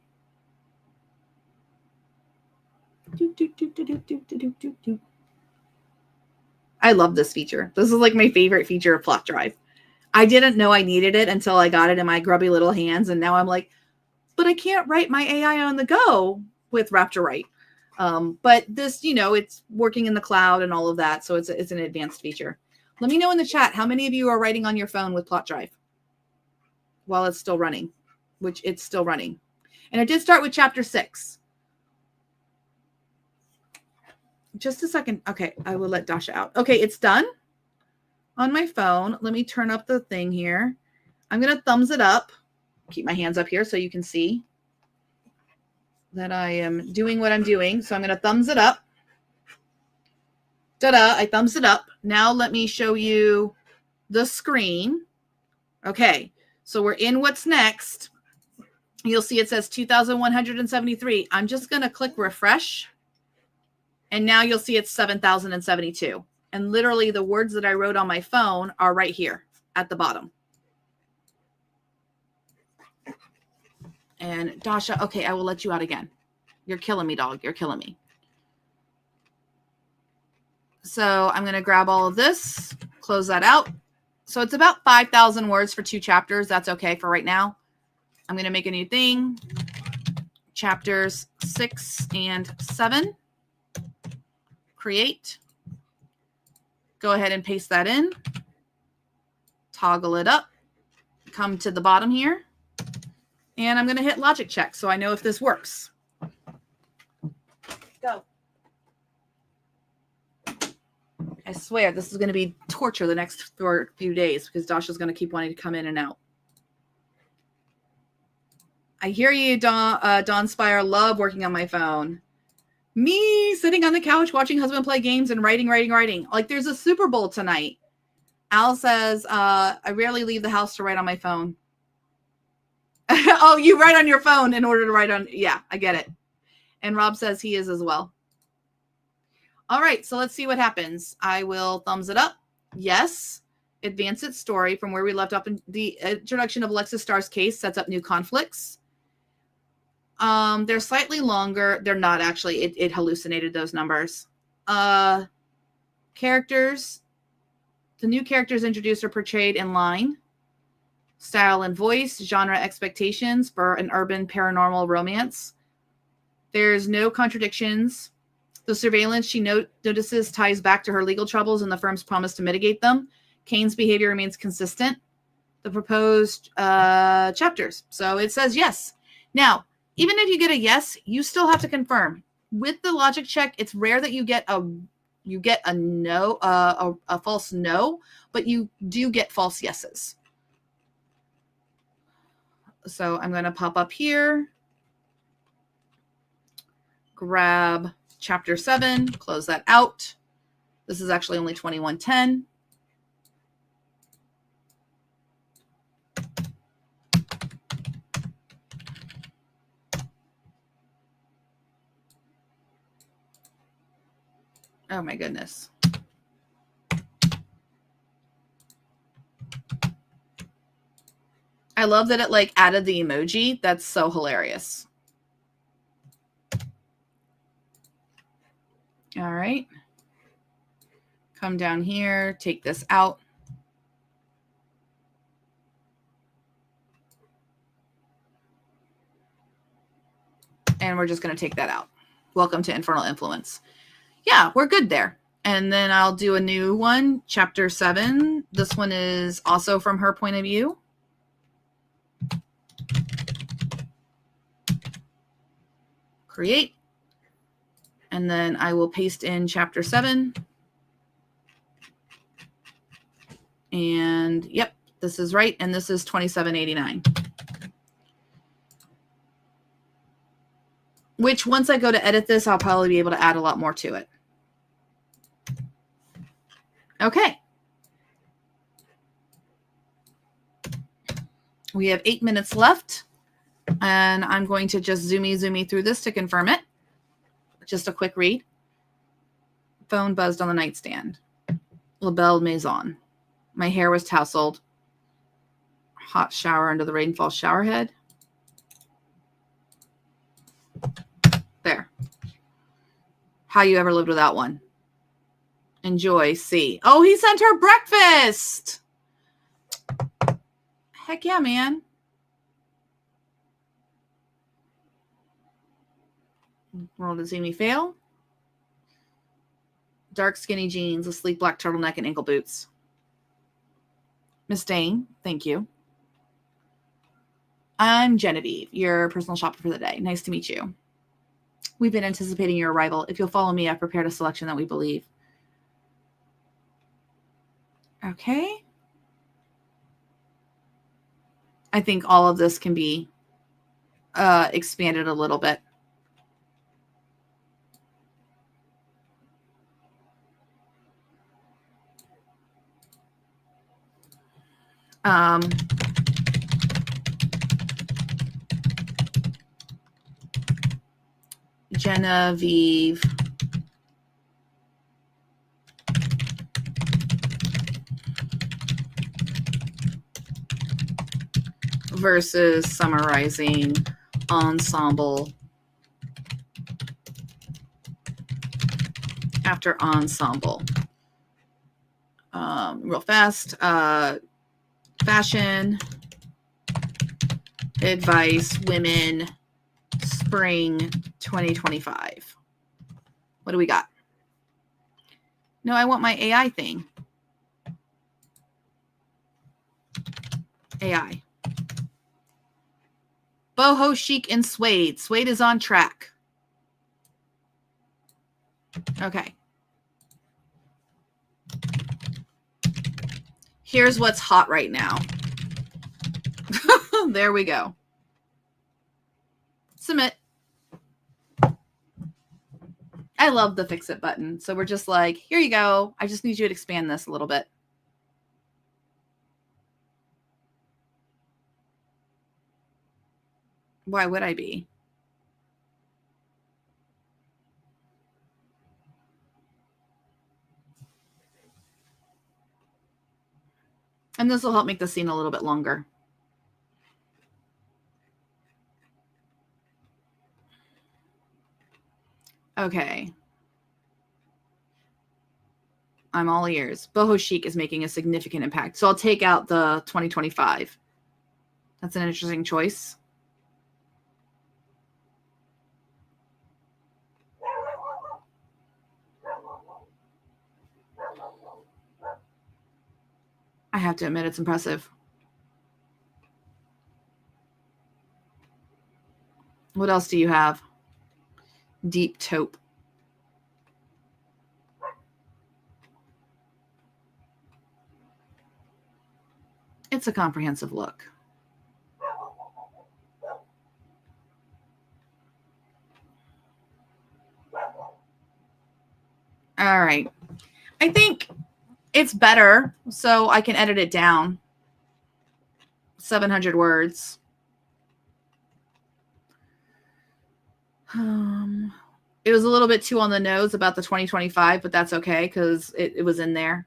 I love this feature. This is like my favorite feature of Plotdrive. I didn't know I needed it until I got it in my grubby little hands. And now I'm like, but I can't write my AI on the go with RaptorWrite. But this, it's working in the cloud and all of that. So it's an advanced feature. Let me know in the chat how many of you are writing on your phone with Plotdrive while it's still running, which it's still running. And I did start with chapter 6. Just a second. Okay, I will let Dasha out. Okay, it's done on my phone. Let me turn up the thing here. I'm going to thumbs it up. Keep my hands up here so you can see that I am doing what I'm doing. So I'm going to thumbs it up. Ta-da, I thumbs it up. Now let me show you the screen. Okay, so we're in what's next. You'll see it says 2,173. I'm just going to click refresh. And now you'll see it's 7,072. And literally the words that I wrote on my phone are right here at the bottom. And Dasha, okay, I will let you out again. You're killing me, dog. You're killing me. So I'm going to grab all of this, close that out. So it's about 5,000 words for 2 chapters. That's okay for right now. I'm going to make a new thing. Chapters 6 and 7. Create. Go ahead and paste that in. Toggle it up. Come to the bottom here. And I'm going to hit logic check so I know if this works. Go. I swear this is going to be torture the next few days because Dasha's going to keep wanting to come in and out. I hear you, Dawn Spire. Love working on my phone. Me sitting on the couch watching husband play games and writing. Like there's a Super Bowl tonight. Al says, I rarely leave the house to write on my phone. Oh, you write on your phone in order to write on. Yeah, I get it. And Rob says he is as well. All right, so let's see what happens. I will thumbs it up. Yes. Advance its story from where we left off in the introduction of Alexis Starr's case sets up new conflicts. They're slightly longer. They're not actually. It hallucinated those numbers. Characters. The new characters introduced are portrayed in line. Style and voice. Genre expectations for an urban paranormal romance. There's no contradictions. The surveillance she notices ties back to her legal troubles and the firm's promise to mitigate them. Kane's behavior remains consistent. The proposed chapters. So it says yes. Now, even if you get a yes, you still have to confirm. With the logic check, it's rare that you get a no, a false no, but you do get false yeses. So I'm going to pop up here, grab chapter 7, close that out. This is actually only 2110. Oh my goodness. I love that it like added the emoji. That's so hilarious. All right. Come down here, take this out. And we're just going to take that out. Welcome to Infernal Influence. Yeah, we're good there. And then I'll do a new one, chapter 7. This one is also from her point of view. Create. And then I will paste in chapter 7. And yep, this is right. And this is 2789. Which once I go to edit this, I'll probably be able to add a lot more to it. Okay. We have 8 minutes left. And I'm going to just zoomy through this to confirm it. Just a quick read. Phone buzzed on the nightstand. La Belle Maison. My hair was tousled. Hot shower under the rainfall shower head. There. How you ever lived without one. Enjoy. See. Oh, he sent her breakfast. Heck yeah, man. Roll to see me fail. Dark skinny jeans, a sleek black turtleneck, and ankle boots. Miss Dane, thank you. I'm Genevieve, your personal shopper for the day. Nice to meet you. We've been anticipating your arrival. If you'll follow me, I've prepared a selection that we believe. Okay. I think all of this can be expanded a little bit. Genevieve versus summarizing ensemble after ensemble. Real fast. Fashion advice, women, spring 2025. What do we got? No, I want my AI thing. AI. Boho chic and suede. Suede is on track. Okay. Here's what's hot right now. There we go. Submit. I love the fix it button. So we're just like, here you go. I just need you to expand this a little bit. Why would I be? And this will help make the scene a little bit longer. Okay. I'm all ears. Boho chic is making a significant impact. So I'll take out the 2025. That's an interesting choice. I have to admit, it's impressive. What else do you have? Deep taupe. It's a comprehensive look. All right. I think it's better, so I can edit it down. 700 words. It was a little bit too on the nose about the 2025, but that's okay because it was in there.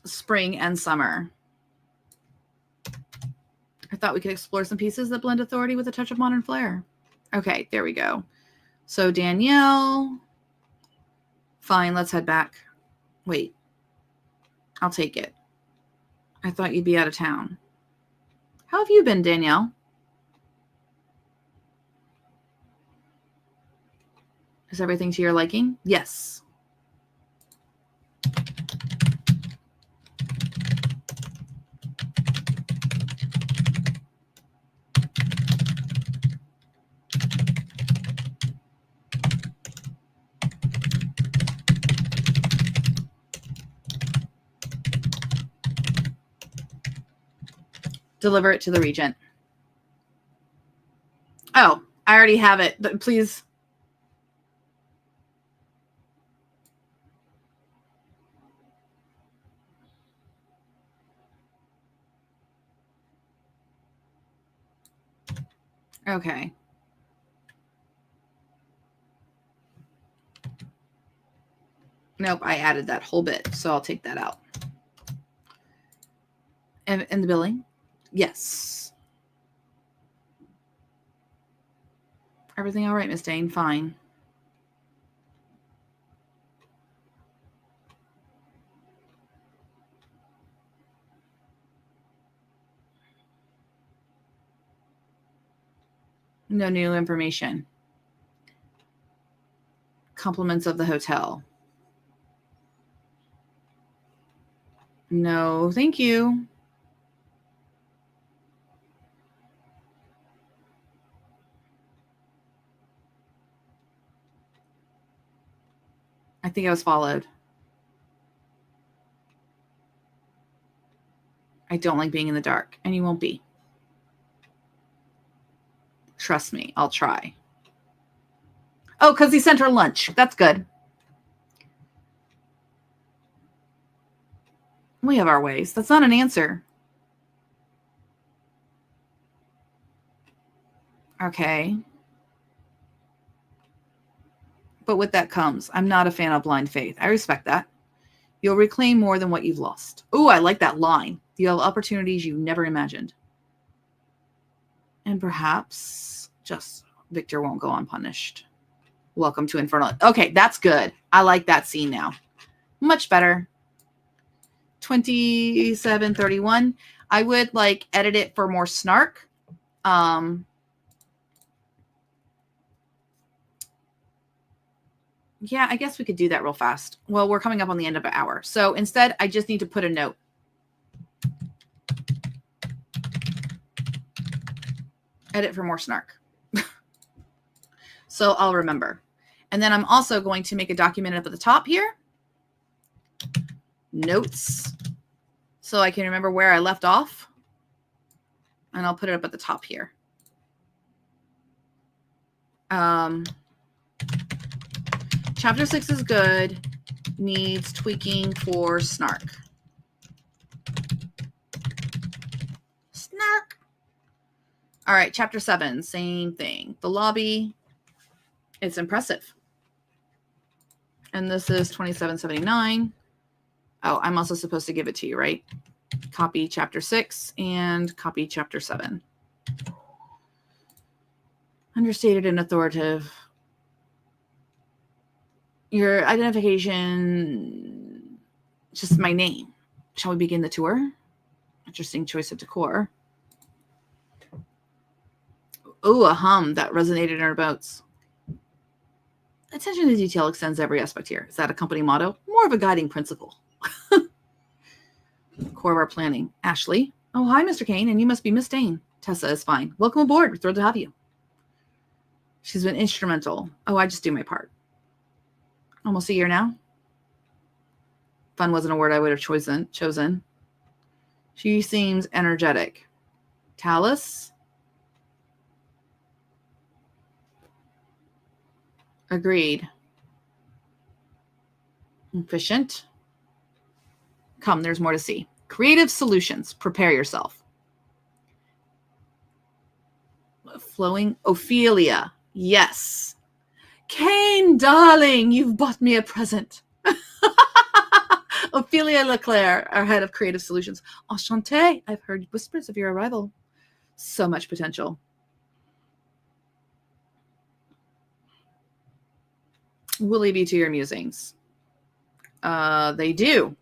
Spring and summer. I thought we could explore some pieces that blend authority with a touch of modern flair. Okay, there we go. So Danielle. Fine, let's head back. Wait. I'll take it. I thought you'd be out of town. How have you been, Danielle? Is everything to your liking? Yes. Deliver it to the regent. Oh, I already have it. But please. Okay. Nope, I added that whole bit, so I'll take that out. And the billing? Yes. Everything all right, Miss Dane? Fine. No new information. Compliments of the hotel. No, thank you. I think I was followed. I don't like being in the dark, and you won't be. Trust me, I'll try. Oh, because he sent her lunch. That's good. We have our ways. That's not an answer. Okay. But with that comes, I'm not a fan of blind faith. I respect that. You'll reclaim more than what you've lost. Ooh, I like that line. You'll have opportunities you never imagined. And perhaps just Victor won't go unpunished. Welcome to Infernal. Okay, that's good. I like that scene now. Much better. 27:31. I would like edit it for more snark. Yeah, I guess we could do that real fast. Well, we're coming up on the end of an hour. So instead, I just need to put a note. Edit for more snark. So I'll remember. And then I'm also going to make a document up at the top here. Notes. So I can remember where I left off. And I'll put it up at the top here. Chapter 6 is good. Needs tweaking for snark. Snark. All right, chapter 7, same thing. The lobby. It's impressive. And this is 2779. Oh, I'm also supposed to give it to you, right? Copy chapter 6 and copy chapter 7. Understated and authoritative. Your identification, just my name. Shall we begin the tour? Interesting choice of decor. Oh, a hum that resonated in our boats. Attention to detail extends every aspect here. Is that a company motto? More of a guiding principle. Core of our planning. Ashley. Oh, hi, Mr. Kane, and you must be Miss Dane. Tessa is fine. Welcome aboard. We're thrilled to have you. She's been instrumental. Oh, I just do my part. Almost a year now. Fun wasn't a word I would have chosen. She seems energetic. Talus. Agreed. Efficient. Come, there's more to see. Creative solutions. Prepare yourself. Flowing. Ophelia. Yes. Kane, darling, you've bought me a present. Ophelia Leclerc, our head of creative solutions. Enchanté. I've heard whispers of your arrival. So much potential. We'll leave you to your musings. They do.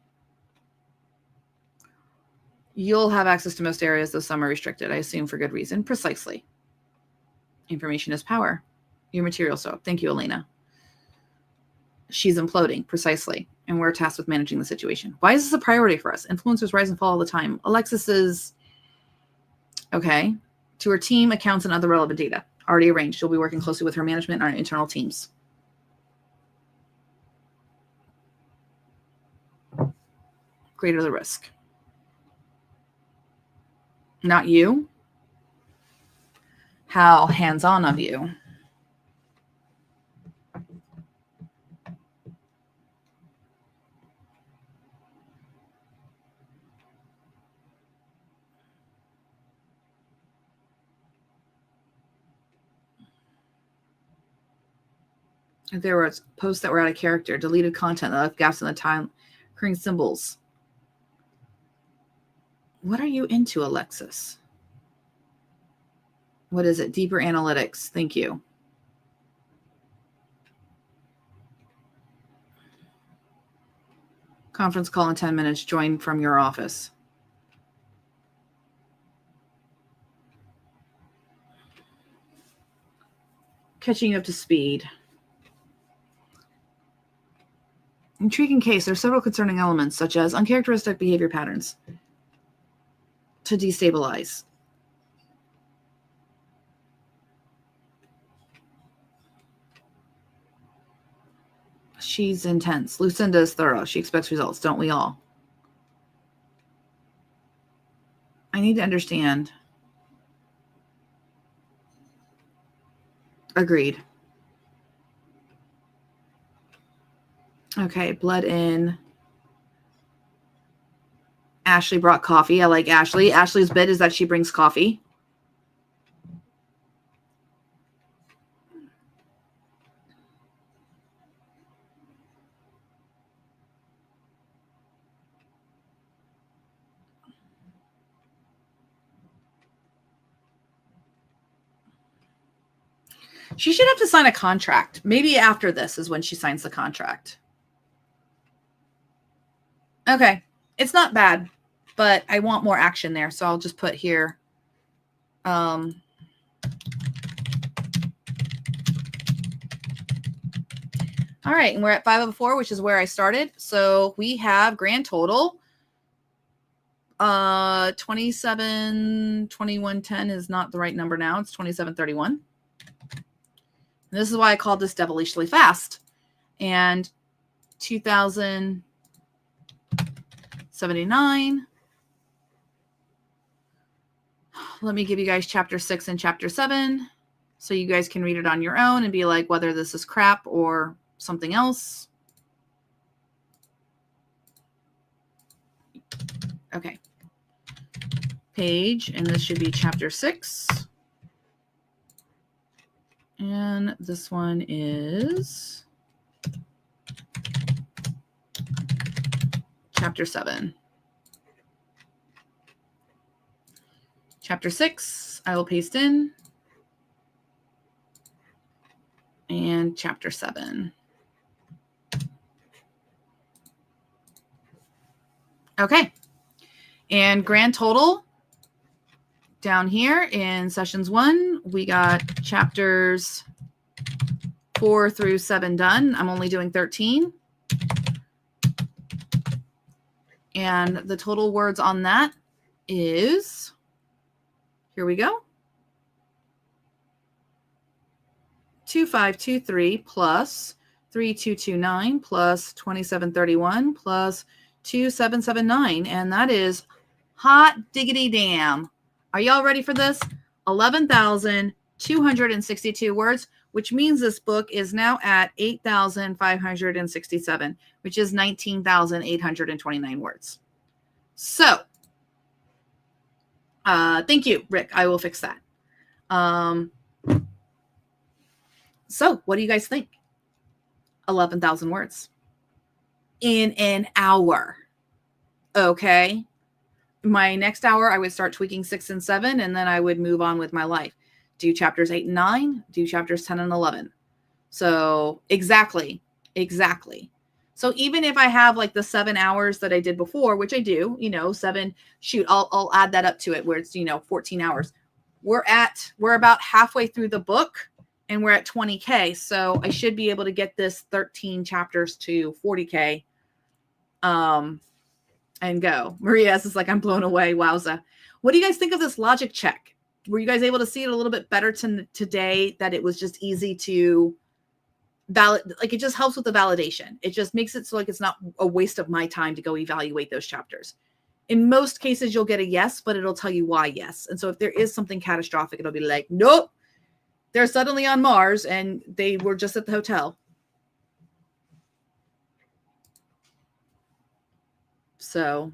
You'll have access to most areas, though some are restricted, I assume for good reason. Precisely. Information is power. Your material so. Thank you, Elena. She's imploding. Precisely. And we're tasked with managing the situation. Why is this a priority for us? Influencers rise and fall all the time. Alexis is... Okay. To her team, accounts, and other relevant data. Already arranged. She'll be working closely with her management and our internal teams. Greater the risk. Not you. How hands-on of you. There were posts that were out of character, deleted content that left gaps in the time, occurring symbols. What are you into, Alexis? What is it? Deeper analytics. Thank you. Conference call in 10 minutes. Join from your office. Catching up to speed. Intriguing case. There are several concerning elements, such as uncharacteristic behavior patterns to destabilize. She's intense. Lucinda is thorough. She expects results, don't we all? I need to understand. Agreed. Okay, blood in. Ashley brought coffee. I like Ashley. Ashley's bit is that she brings coffee. She should have to sign a contract. Maybe after this is when she signs the contract. Okay. It's not bad, but I want more action there. So I'll just put here. All right. And we're at 504, which is where I started. So we have grand total. 27, 21, 10 is not the right number now. It's 2731. And this is why I called this Devilishly fast. And 2079. Let me give you guys chapter 6 and chapter 7 so you guys can read it on your own and be like whether this is crap or something else. Okay. Page, and this should be chapter 6. And this one is chapter 7. Chapter 6, I will paste in. And chapter 7. Okay. And grand total down here in sessions 1, we got chapters 4 through 7 done. I'm only doing 13. And the total words on that is, here we go, 2523 plus 3229 plus 2731 plus 2779. And that is hot diggity damn. Are y'all ready for this? 11,262 words, which means this book is now at 8,567, which is 19,829 words. So, thank you, Rick. I will fix that. So, what do you guys think? 11,000 words in an hour. Okay. My next hour, I would start tweaking 6 and 7, and then I would move on with my life. Do chapters 8 and 9, do chapters 10 and 11. So exactly. So even if I have like the 7 hours that I did before, which I do, 7, shoot, I'll add that up to it where it's, 14 hours. We're about halfway through the book and we're at 20K. So I should be able to get this 13 chapters to 40K. And go. Maria is like, I'm blown away. Wowza. What do you guys think of this logic check? Were you guys able to see it a little bit better today, that it was just easy to validate? Like, it just helps with the validation. It just makes it so like it's not a waste of my time to go evaluate those chapters. In most cases, you'll get a yes, but it'll tell you why yes. And so if there is something catastrophic, it'll be like, nope, they're suddenly on Mars and they were just at the hotel. So,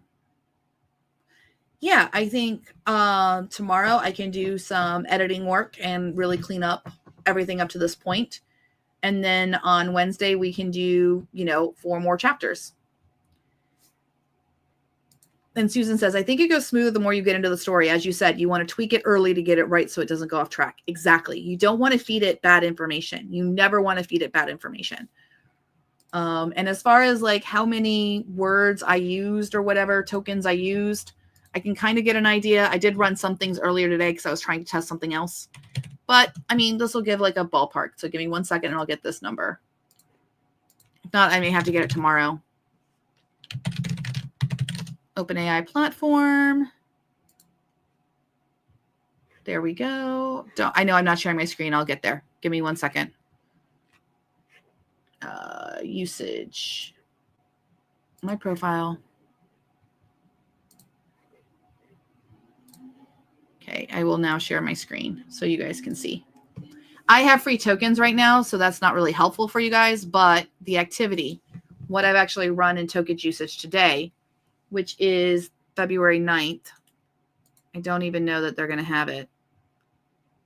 yeah, I think tomorrow I can do some editing work and really clean up everything up to this point. And then on Wednesday, we can do, 4 more chapters. And Susan says, I think it goes smooth the more you get into the story. As you said, you want to tweak it early to get it right so it doesn't go off track. Exactly. You don't want to feed it bad information. You never want to feed it bad information. And as far as like how many words I used or whatever tokens I used, I can kind of get an idea. I did run some things earlier today because I was trying to test something else. But I mean, this will give like a ballpark. So give me 1 second and I'll get this number. If not, I may have to get it tomorrow. OpenAI platform. There we go. I know I'm not sharing my screen. I'll get there. Give me 1 second. usage. My profile. Okay, I will now share my screen so you guys can see. I have free tokens right now, so that's not really helpful for you guys, but the activity, what I've actually run in token usage today, which is February 9th. I don't even know that they're going to have it.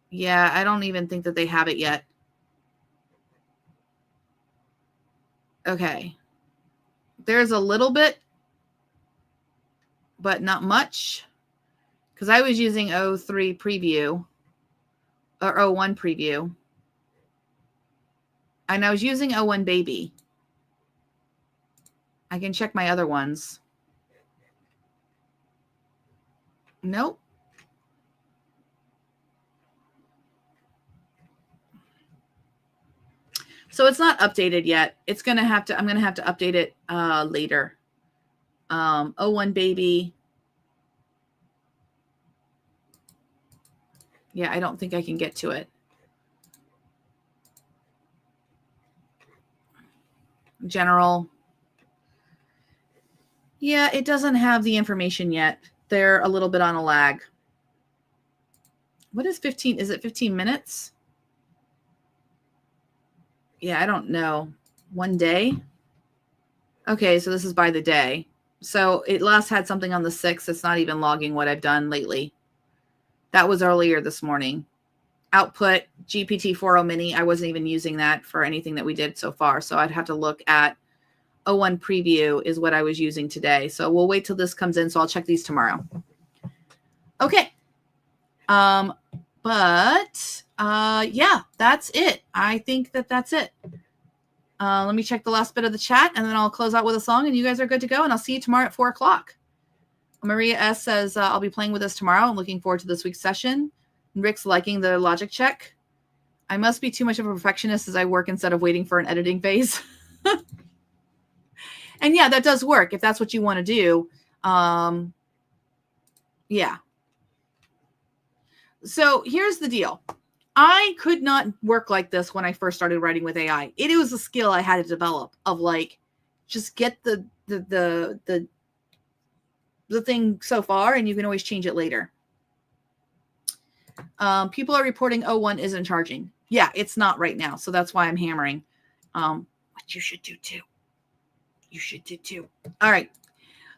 Yeah, I don't even think that they have it yet. Okay. There's a little bit, but not much, because I was using 03 preview or 01 preview. And I was using 01 baby. I can check my other ones. Nope. So it's not updated yet. It's going to have to, I'm going to have to update it later. 01 baby. Yeah, I don't think I can get to it. General. Yeah, it doesn't have the information yet. They're a little bit on a lag. What is 15? Is it 15 minutes? Yeah, I don't know. 1 day? Okay, so this is by the day. So it last had something on the 6th. It's not even logging what I've done lately. That was earlier this morning. Output, GPT-4o mini. I wasn't even using that for anything that we did so far. So I'd have to look at 01 preview is what I was using today. So we'll wait till this comes in. So I'll check these tomorrow. Okay. Yeah, that's it. I think that that's it. Let me check the last bit of the chat and then I'll close out with a song and you guys are good to go. And I'll see you tomorrow at 4 o'clock. Maria S says, I'll be playing with us tomorrow. I'm looking forward to this week's session. Rick's liking the logic check. I must be too much of a perfectionist as I work instead of waiting for an editing phase. And yeah, that does work if that's what you want to do. Yeah. So here's the deal. I could not work like this when I first started writing with AI. It was a skill I had to develop of like, just get the thing so far and you can always change it later. People are reporting 01 isn't charging. Yeah, it's not right now. So that's why I'm hammering. What you should do too. You should do too. All right.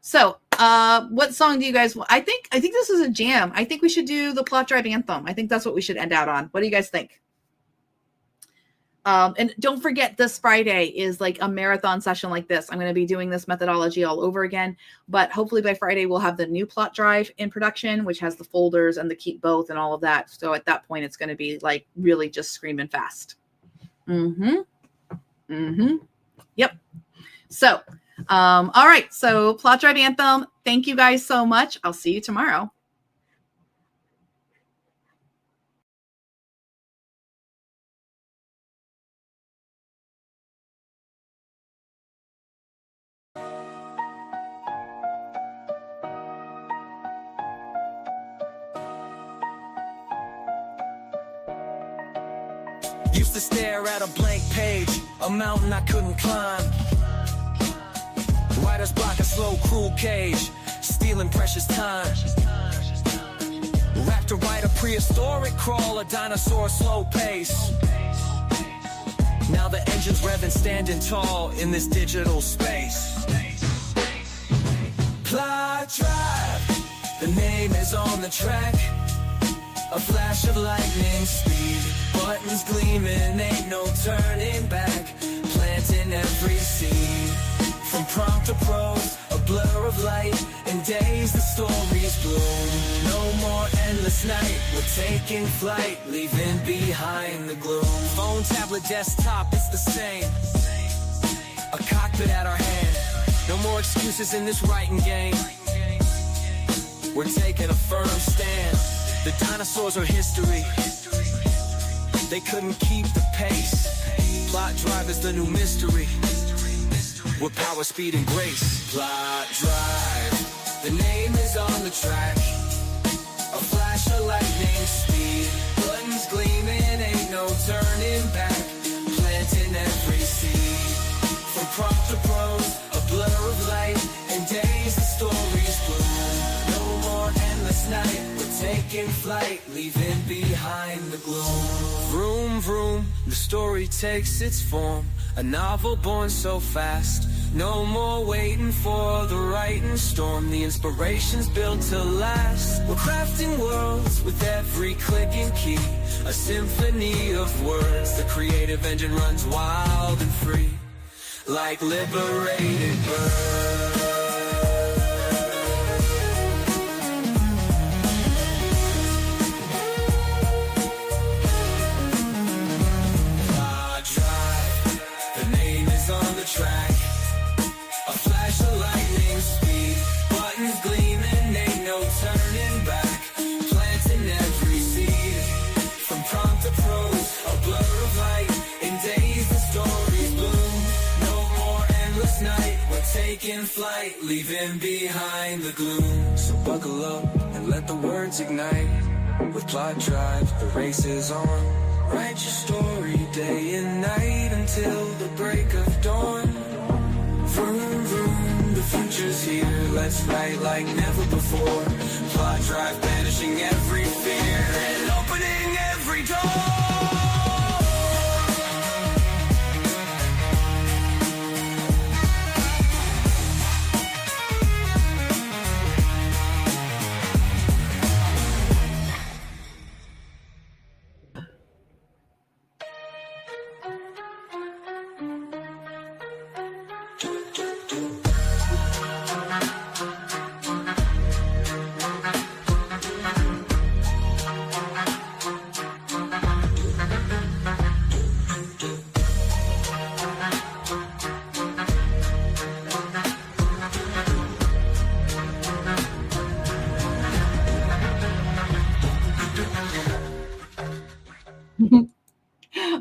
So what song do you guys want? I think this is a jam. I think we should do the Plotdrive anthem. I think that's what we should end out on. What do you guys think? And don't forget, this Friday is like a marathon session like this. I'm going to be doing this methodology all over again, but hopefully by Friday, we'll have the new Plotdrive in production, which has the folders and the keep both and all of that. So at that point, it's going to be like really just screaming fast. Yep. So, all right. So Plotdrive anthem. Thank you guys so much. I'll see you tomorrow. Used to stare at a blank page, a mountain I couldn't climb. Writer's block, a slow, cruel cage, stealing precious time. Wrapped to write a prehistoric crawl, a dinosaur slow pace. Now the engine's revving, standing tall in this digital space. Plotdrive, the name is on the track. A flash of lightning speed, buttons gleaming, ain't no turning back. Planting every seed, from prompt to prose, a blur of light. In days the stories bloom. No more endless night, we're taking flight, leaving behind the gloom. Phone, tablet, desktop, it's the same. A cockpit at our hand. No more excuses in this writing game. We're taking a firm stand. The dinosaurs are history. They couldn't keep the pace. Plotdrive is the new mystery. With power, speed, and grace. Plotdrive, the name is on the track. A flash of lightning speed, buttons gleaming, ain't no turning back. Planting every seed, flight, leaving behind the gloom. Vroom, vroom, the story takes its form. A novel born so fast. No more waiting for the writing storm. The inspiration's built to last. We're crafting worlds with every click and key. A symphony of words. The creative engine runs wild and free, like liberated birds. Plotdrive, the name is on the track. A flash of lightning speed, buttons gleaming, ain't no turning back. Planting every seed, from prompt to prose, a blur of light. In days the stories bloom, no more endless night. We're taking flight, leaving behind the gloom. So buckle up and let the words ignite. With Plotdrive, the race is on. Write your story day and night until the break of dawn. Vroom, vroom, the future's here. Let's write like never before. Plotdrive banishing every fear and opening every door.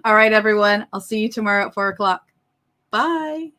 All right, everyone. I'll see you tomorrow at 4 o'clock. Bye.